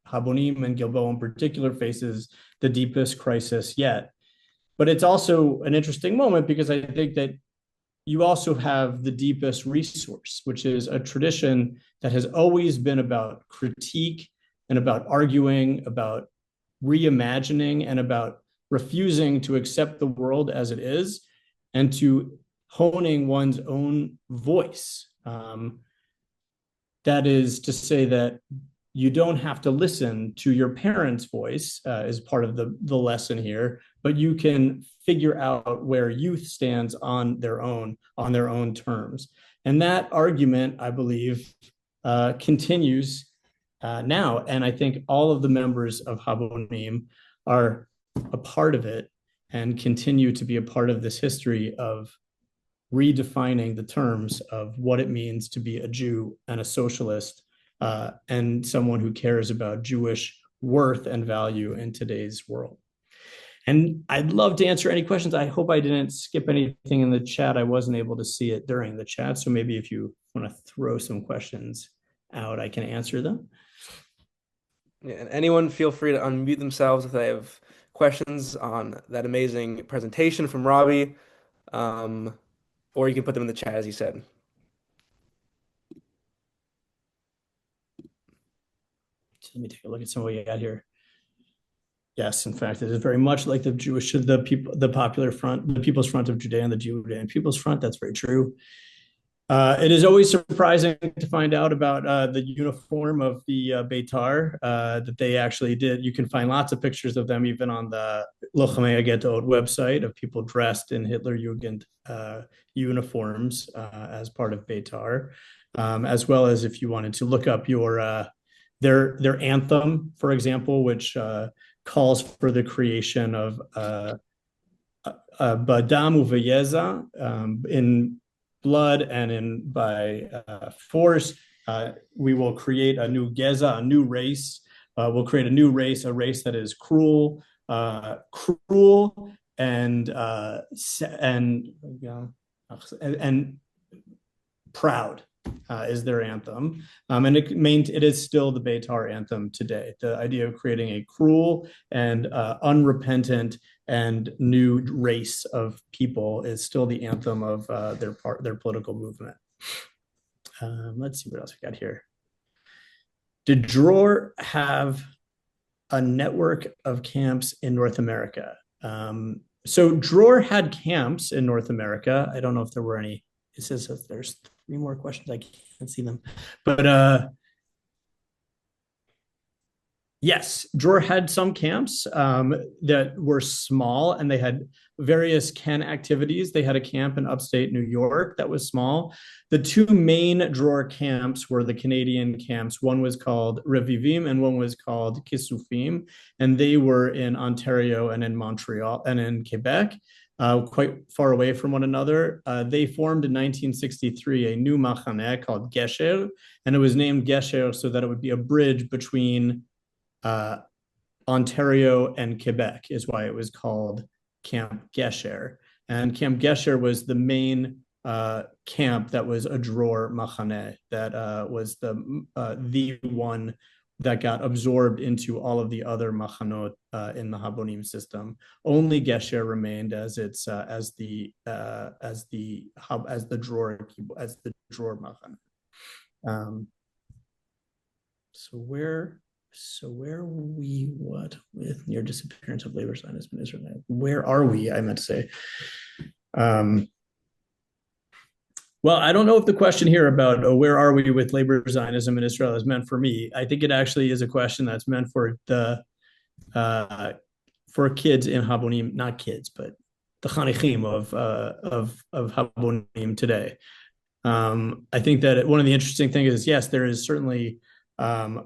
Habonim and Gilboa in particular faces the deepest crisis yet. But it's also an interesting moment because I think that you also have the deepest resource, which is a tradition that has always been about critique and about arguing, about reimagining, and about refusing to accept the world as it is and to honing one's own voice. That is to say that you don't have to listen to your parents' voice is part of the lesson here, but you can figure out where youth stands on their own terms. And that argument, I believe, continues now. And I think all of the members of Habonim are a part of it and continue to be a part of this history of redefining the terms of what it means to be a Jew and a socialist and someone who cares about Jewish worth and value in today's world. And I'd love to answer any questions. I hope I didn't skip anything in the chat. I wasn't able to see it during the chat. So maybe if you want to throw some questions out, I can answer them. Yeah, and anyone feel free to unmute themselves if they have questions on that amazing presentation from Robby, or you can put them in the chat as you said. So let me take a look at some of what you got here. Yes, in fact, it is very much like the Popular Front, the People's Front of Judea and the Judean People's Front. That's very true. It is always surprising to find out about the uniform of the Beitar that they actually did. You can find lots of pictures of them even on the Lochamei Agetot website of people dressed in Hitler Jugend uniforms as part of Beitar, as well as if you wanted to look up their anthem, for example, which calls for the creation of Badam Uvayeza in blood and by force. We will create a new Geza, a new race. We'll create a new race, a race that is cruel and proud. Is their anthem, and it is still the Beitar anthem today. The idea of creating a cruel and unrepentant and new race of people is still the anthem of their political movement. Let's see what else we got here. Did Dror have a network of camps in North America? So Dror had camps in North America. I don't know if there were any. It says that there's 3 more questions. I can't see them, but yes, Dror had some camps that were small, and they had various Ken activities. They had a camp in upstate New York that was small. The 2 main Dror camps were the Canadian camps. One was called Revivim and one was called Kisufim, and they were in Ontario and in Montreal and in Quebec. Quite far away from one another. They formed in 1963 a new machaneh called Gesher, and it was named Gesher so that it would be a bridge between Ontario and Quebec, is why it was called Camp Gesher. And Camp Gesher was the main camp that was a Dror machaneh, that was the one that got absorbed into all of the other machanot in the Habonim system. Only Gesher remained as the Dror machaneh. So where were we? What with near disappearance of labor Zionism in Israel? Where are we? I meant to say. Well, I don't know if the question here about where are we with labor Zionism in Israel is meant for me. I think it actually is a question that's meant for kids in Habonim, not kids, but the Chanichim of Habonim today. I think that one of the interesting things is, yes, there is certainly a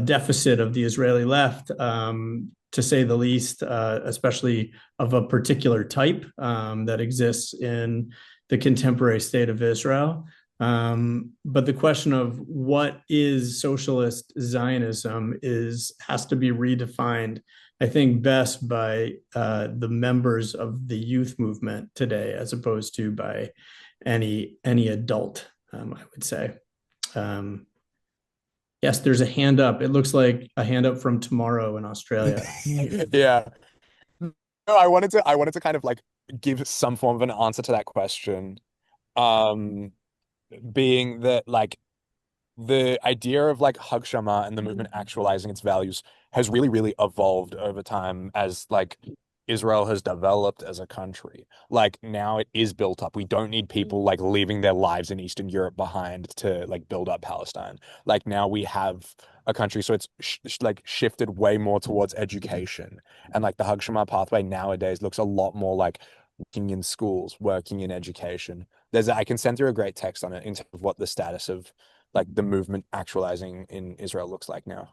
deficit of the Israeli left, to say the least, especially of a particular type that exists in the contemporary state of Israel. But the question of what is socialist Zionism has to be redefined, I think, best by the members of the youth movement today, as opposed to by any adult, I would say. Yes, there's a hand up. It looks like a hand up from tomorrow in Australia. Yeah. No, I wanted to kind of like give some form of an answer to that question. Being that like the idea of like Hagshama and the movement actualizing its values has really, really evolved over time as like Israel has developed as a country. Like now it is built up. We don't need people like leaving their lives in Eastern Europe behind to like build up Palestine. Like now we have a country, so it's like shifted way more towards education, and like the Hagshama pathway nowadays looks a lot more like working in schools, working in education. I can send through a great text on it in terms of what the status of like the movement actualizing in Israel looks like now.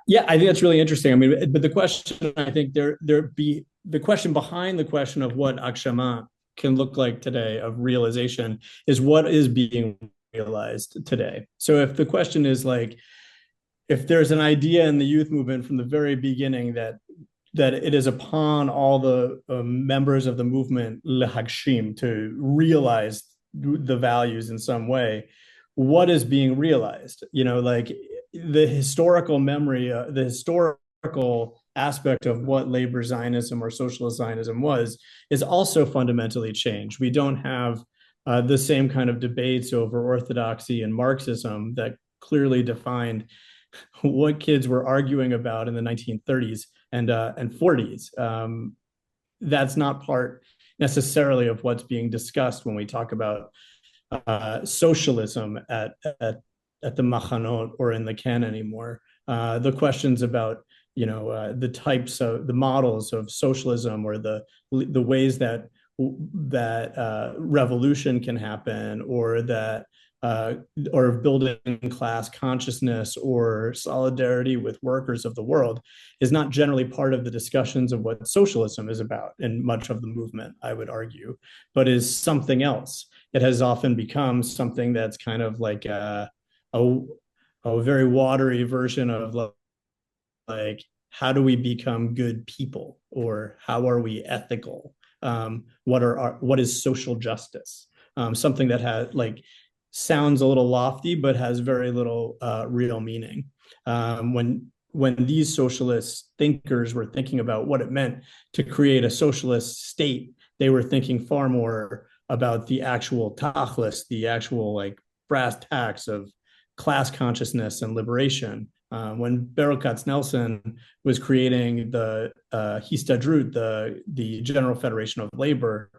Yeah, I think that's really interesting. I mean, but the question, I think the question behind the question of what Akshama can look like today of realization is what is being realized today. So if the question is like, if there's an idea in the youth movement from the very beginning that it is upon all the members of the movement lehagshim to realize the values in some way, what is being realized? Like the historical memory, the historical aspect of what labor Zionism or socialist Zionism was, is also fundamentally changed. We don't have the same kind of debates over orthodoxy and Marxism that clearly defined what kids were arguing about in the 1930s and 40s. That's not part necessarily of what's being discussed when we talk about socialism at the Machanot or in the Ken anymore. The questions about the types of the models of socialism or the ways that revolution can happen, or building class consciousness or solidarity with workers of the world is not generally part of the discussions of what socialism is about in much of the movement, I would argue, but is something else. It has often become something that's kind of like a very watery version of like how do we become good people, or how are we ethical? What is social justice? Something that has like sounds a little lofty, but has very little real meaning. When these socialist thinkers were thinking about what it meant to create a socialist state, they were thinking far more about the actual tachlis, the actual like brass tacks of class consciousness and liberation. When Beryl Katznelson was creating the Histadrut, the General Federation of Labor,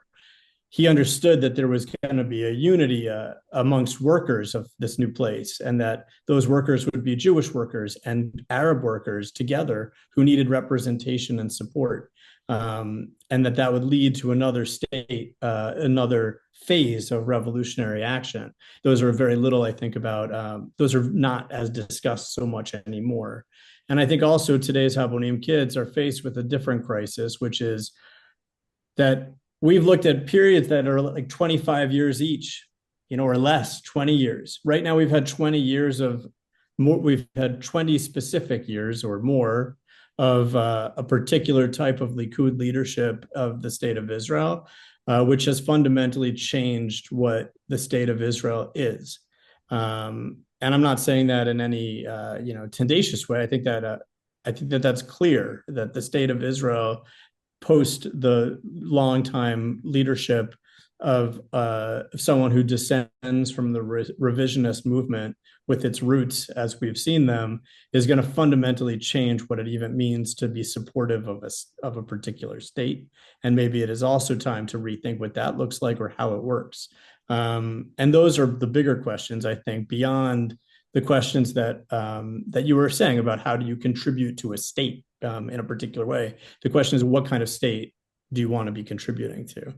he understood that there was going to be a unity amongst workers of this new place, and that those workers would be Jewish workers and Arab workers together who needed representation and support, and that would lead to another state, another phase of revolutionary action. Those are very little, I think, about. Those are not as discussed so much anymore. And I think also today's Habonim kids are faced with a different crisis, which is that we've looked at periods that are like 25 years each, or less, 20 years. Right now, we've had 20 years of more, we've had 20 specific years or more of a particular type of Likud leadership of the state of Israel, which has fundamentally changed what the state of Israel is. And I'm not saying that in any, tendacious way. I think that that's clear that the state of Israel post the longtime leadership of someone who descends from the revisionist movement with its roots as we've seen them, is going to fundamentally change what it even means to be supportive of a particular state. And maybe it is also time to rethink what that looks like or how it works. And those are the bigger questions, I think, beyond the questions that you were saying about how do you contribute to a state in a particular way. The question is, what kind of state do you want to be contributing to?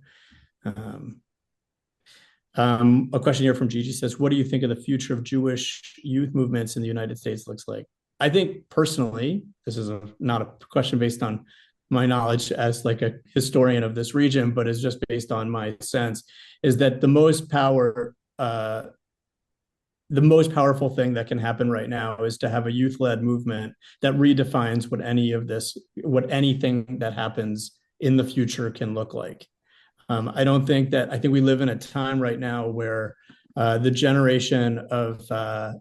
A question here from Gigi says, what do you think of the future of Jewish youth movements in the United States looks like? I think personally, this is not a question based on my knowledge as like a historian of this region, but is just based on my sense, is that the most powerful thing that can happen right now is to have a youth-led movement that redefines what anything that happens in the future can look like. I think we live in a time right now where the generation of the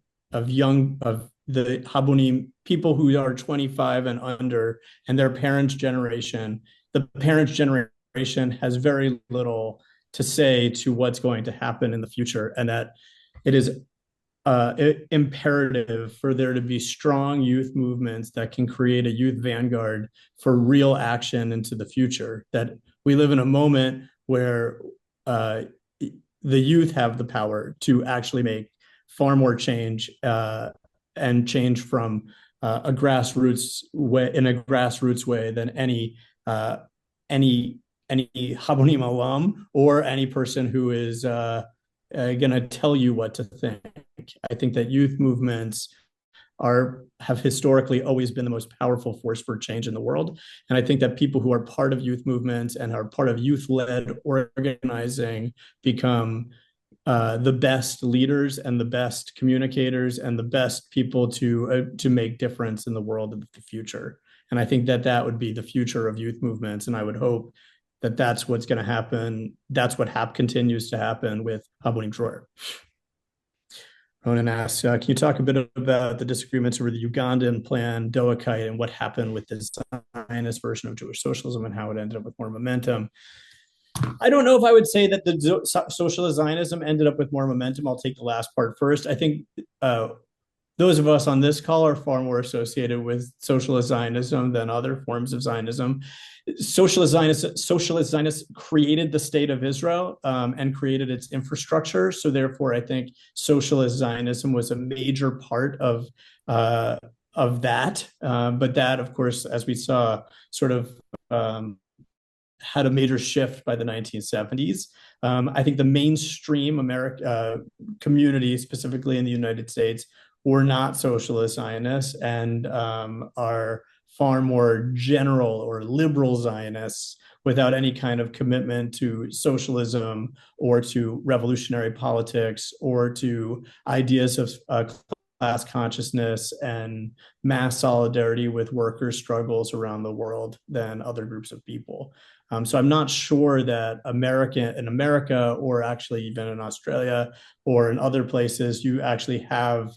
Habonim, people who are 25 and under, and their parents' generation, the parents' generation has very little to say to what's going to happen in the future, and that it is imperative for there to be strong youth movements that can create a youth vanguard for real action into the future. That we live in a moment where the youth have the power to actually make far more change and change from a grassroots way in a grassroots way than any Habonim alum or any person who is going to tell you what to think. I think that youth movements have historically always been the most powerful force for change in the world. And I think that people who are part of youth movements and are part of youth-led organizing become the best leaders and the best communicators and the best people to make difference in the world of the future. And I think that that would be the future of youth movements. And I would hope that that's what's going to happen. That's what continues to happen with Habonim Dror. Ronan asks, can you talk a bit about the disagreements over the Ugandan plan, Doakite, and what happened with the Zionist version of Jewish socialism and how it ended up with more momentum? I don't know if I would say that the socialist Zionism ended up with more momentum. I'll take the last part first. I think those of us on this call are far more associated with socialist Zionism than other forms of Zionism. Socialist Zionists created the state of Israel and created its infrastructure. So therefore, I think socialist Zionism was a major part of that. But that, of course, as we saw, sort of had a major shift by the 1970s. I think the mainstream community, specifically in the United States, were not socialist Zionists and are far more general or liberal Zionists without any kind of commitment to socialism or to revolutionary politics or to ideas of class consciousness and mass solidarity with workers' struggles around the world than other groups of people. So I'm not sure that in America, or actually even in Australia or in other places, you actually have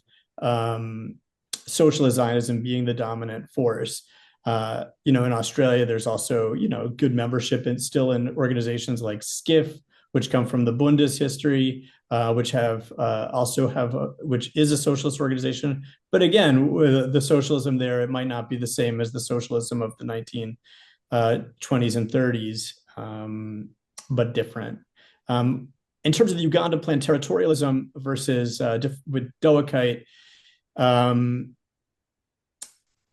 socialist Zionism being the dominant force. In Australia, there's also, good membership still in organizations like SCIF, which come from the Bundes history, which is a socialist organization. But again, with the socialism there, it might not be the same as the socialism of the 1920s and 30s, but different. In terms of the Uganda plan, territorialism versus with Doakite,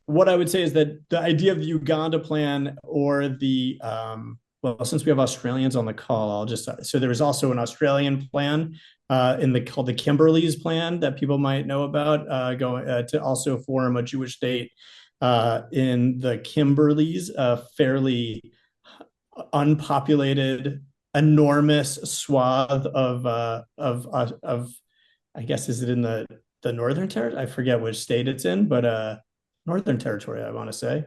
what I would say is that the idea of the Uganda plan or the since we have Australians on the call, so there was also an Australian plan called the Kimberleys plan that people might know about, going to also form a Jewish state in the Kimberleys, a fairly unpopulated, enormous swath of I guess, is it in the Northern Territory? I forget which state it's in, but Northern Territory, I want to say.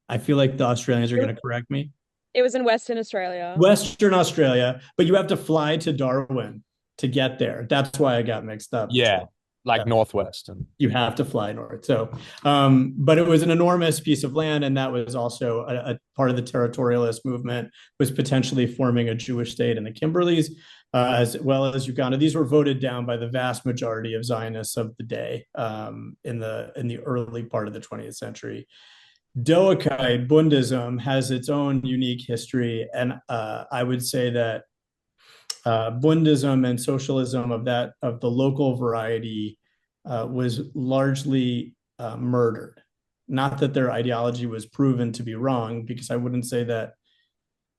I feel like the Australians are going to correct me. It was in Western Australia. Western Australia, but you have to fly to Darwin to get there. That's why I got mixed up. Yeah, Northwest. You have to fly north. So, but it was an enormous piece of land, and that was also a part of the territorialist movement, was potentially forming a Jewish state in the Kimberleys, as well as Uganda. These were voted down by the vast majority of Zionists of the day in the early part of the 20th century. Doakite Bundism has its own unique history, and I would say that Bundism and socialism of the local variety was largely murdered. Not that their ideology was proven to be wrong, because I wouldn't say that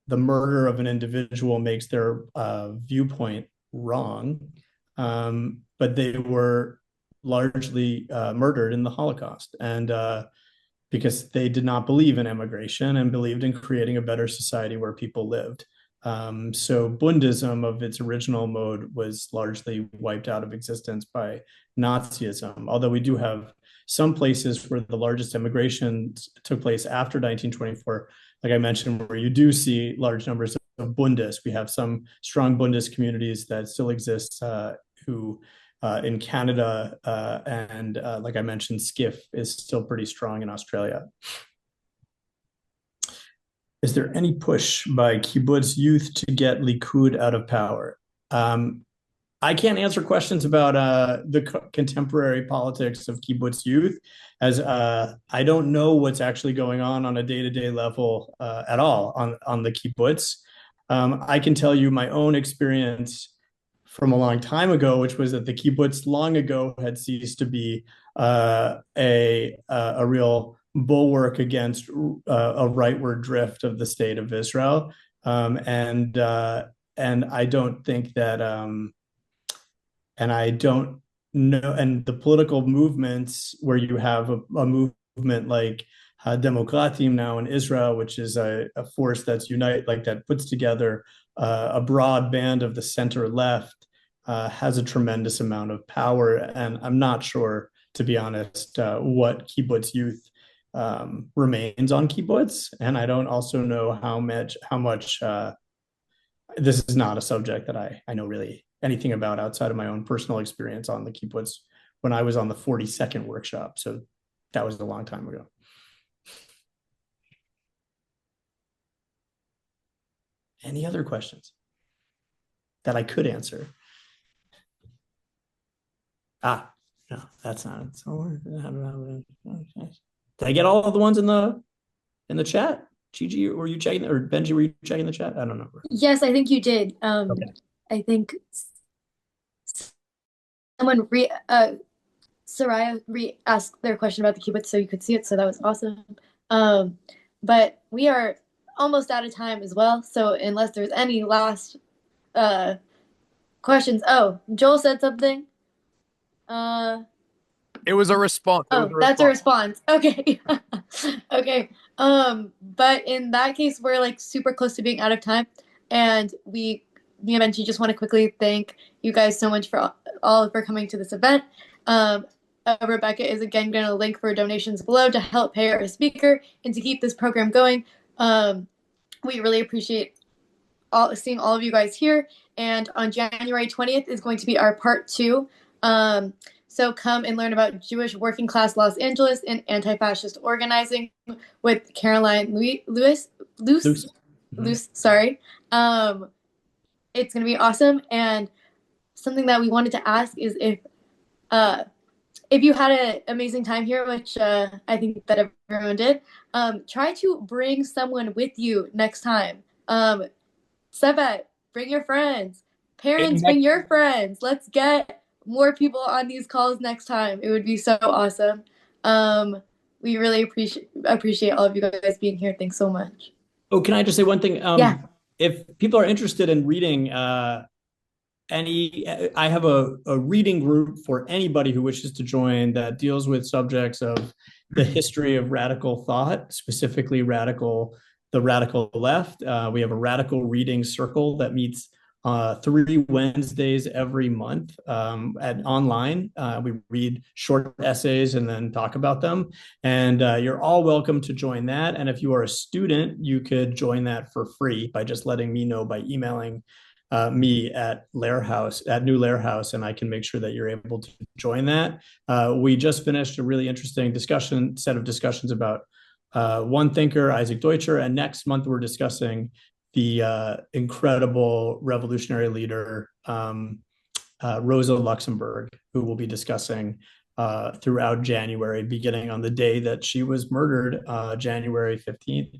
the murder of an individual makes their viewpoint wrong, but they were largely murdered in the Holocaust, and because they did not believe in immigration and believed in creating a better society where people lived. So Bundism of its original mode was largely wiped out of existence by Nazism, although we do have some places where the largest immigration took place after 1924, like I mentioned, where you do see large numbers of Bundes. We have some strong Bundes communities that still exist who in Canada, and like I mentioned, SCIF is still pretty strong in Australia. Is there any push by kibbutz youth to get Likud out of power? I can't answer questions about the contemporary politics of kibbutz youth, as I don't know what's actually going on a day-to-day level at all on the kibbutz. I can tell you my own experience from a long time ago, which was that the kibbutz long ago had ceased to be a real bulwark against a rightward drift of the state of Israel, and I don't think that. And I don't know, and the political movements where you have a movement like Demokratim now in Israel, which is a force that's that puts together a broad band of the center left, has a tremendous amount of power. And I'm not sure, to be honest, what kibbutz youth remains on kibbutz. And I don't also know how much this is not a subject that I know really anything about outside of my own personal experience on the kibbutz when I was on the 42nd workshop. So that was a long time ago. Any other questions that I could answer? No, that's not it. So, did I get all of the ones in the chat? Gigi, were you checking, or Benji, were you checking the chat? I don't know. Yes, I think you did. Okay. I think someone Soraya asked their question about the kibbutz, so you could see it. So that was awesome. But we are almost out of time as well. So unless there's any last questions, Joel said something. It was a response. That's a response. Okay. Okay. But in that case, we're like super close to being out of time, and me and Benji just want to quickly thank you guys so much for coming to this event. Rebecca is again going to link for donations below to help pay our speaker and to keep this program going. We really appreciate seeing all of you guys here. And on January 20th is going to be our part 2. So come and learn about Jewish working class Los Angeles and anti-fascist organizing with Caroline Luce. Sorry. It's going to be awesome. And something that we wanted to ask is if you had an amazing time here, which I think that everyone did, try to bring someone with you next time. Sebet, bring your friends. Parents, bring your friends. Let's get more people on these calls next time. It would be so awesome. We really appreciate all of you guys being here. Thanks so much. Oh, can I just say one thing? Yeah. If people are interested in reading I have a reading group for anybody who wishes to join that deals with subjects of the history of radical thought, specifically the radical left. We have a radical reading circle that meets 3 Wednesdays every month online. We read short essays and then talk about them. And you're all welcome to join that. And if you are a student, you could join that for free by just letting me know by emailing me at New Lair House, and I can make sure that you're able to join that. We just finished a really interesting set of discussions about one thinker, Isaac Deutscher, and next month we're discussing the incredible revolutionary leader, Rosa Luxemburg, who we'll be discussing throughout January, beginning on the day that she was murdered, January 15th.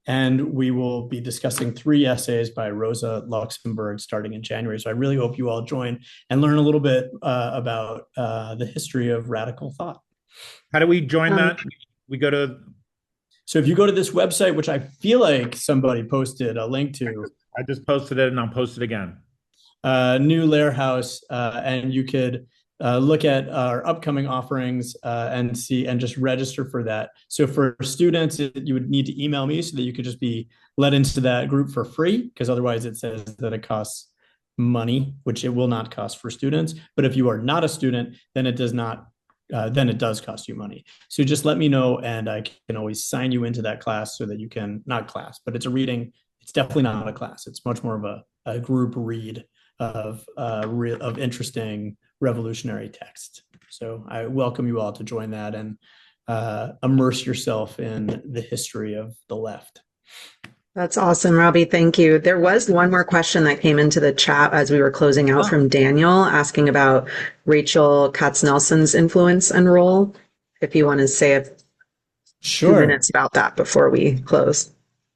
And we will be discussing 3 essays by Rosa Luxemburg starting in January. So I really hope you all join and learn a little bit about the history of radical thought. How do we join that? We go to... So if you go to this website, which I feel like somebody posted a link to. I just posted it and I'll post it again. New Lair House, and you could look at our upcoming offerings and just register for that. So for students, you would need to email me so that you could just be let into that group for free, because otherwise it says that it costs money, which it will not cost for students. But if you are not a student, then it does not. Then it does cost you money. So just let me know, and I can always sign you into that class so that you can, not class, but it's a reading. It's definitely not a class. It's much more of a group read of interesting revolutionary text. So I welcome you all to join that and immerse yourself in the history of the left. That's awesome, Robbie. Thank you. There was one more question that came into the chat as we were closing out from Daniel asking about Rachel Katz-Nelson's influence and role. If you want to say a few minutes about that before we close.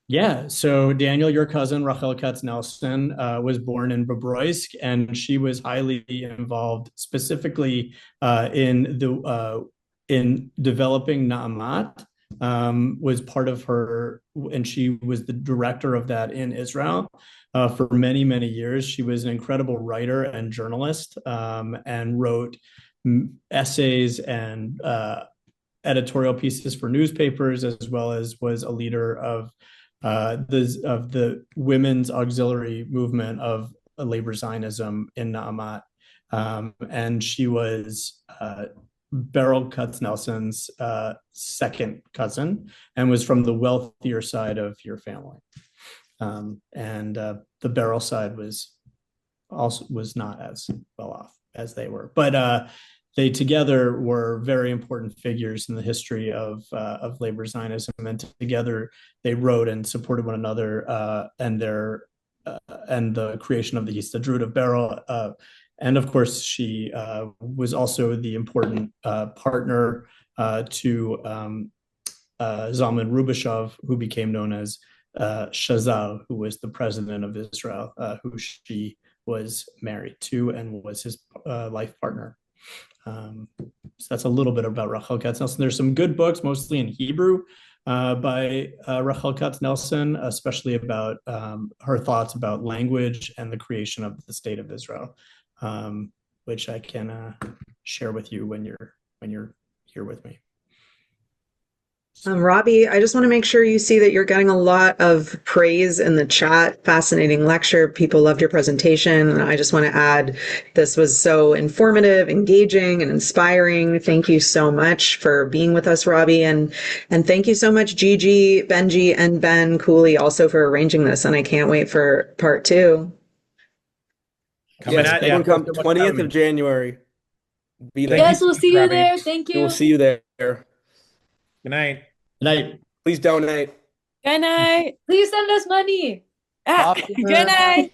Yeah, so Daniel, your cousin, Rachel Katz-Nelson, was born in Bobroisk, and she was highly involved specifically in developing Na'amat, was part of her, and she was the director of that in Israel for many, many years. She was an incredible writer and journalist, and wrote essays and editorial pieces for newspapers, as well as was a leader of the women's auxiliary movement of labor Zionism in Na'amat. And she was Beryl Katz-Nelson's second cousin and was from the wealthier side of your family. And the Beryl side was not as well off as they were. But they together were very important figures in the history of labor Zionism, and together they wrote and supported one another and the creation of the Histadrut of Beryl. And of course, she was also the important partner to Zalman Rubashov, who became known as Shazal, who was the president of Israel, who she was married to and was his life partner. So that's a little bit about Rachel Katz-Nelson. There's some good books, mostly in Hebrew, by Rachel Katz-Nelson, especially about her thoughts about language and the creation of the state of Israel, which I can share with you when you're here with me. Robbie, I just want to make sure you see that you're getting a lot of praise in the chat. Fascinating lecture. People loved your presentation. I just want to add, this was so informative, engaging, and inspiring. Thank you so much for being with us, Robbie. And thank you so much, Gigi, Benji, and Ben Cooley also for arranging this. And I can't wait for part 2. Yes, everyone come 20th of January. Be there. Yes, we'll see you there. Thank you. We'll see you there. Good night. Good night. Please donate. Good night. Please send us money. Good night.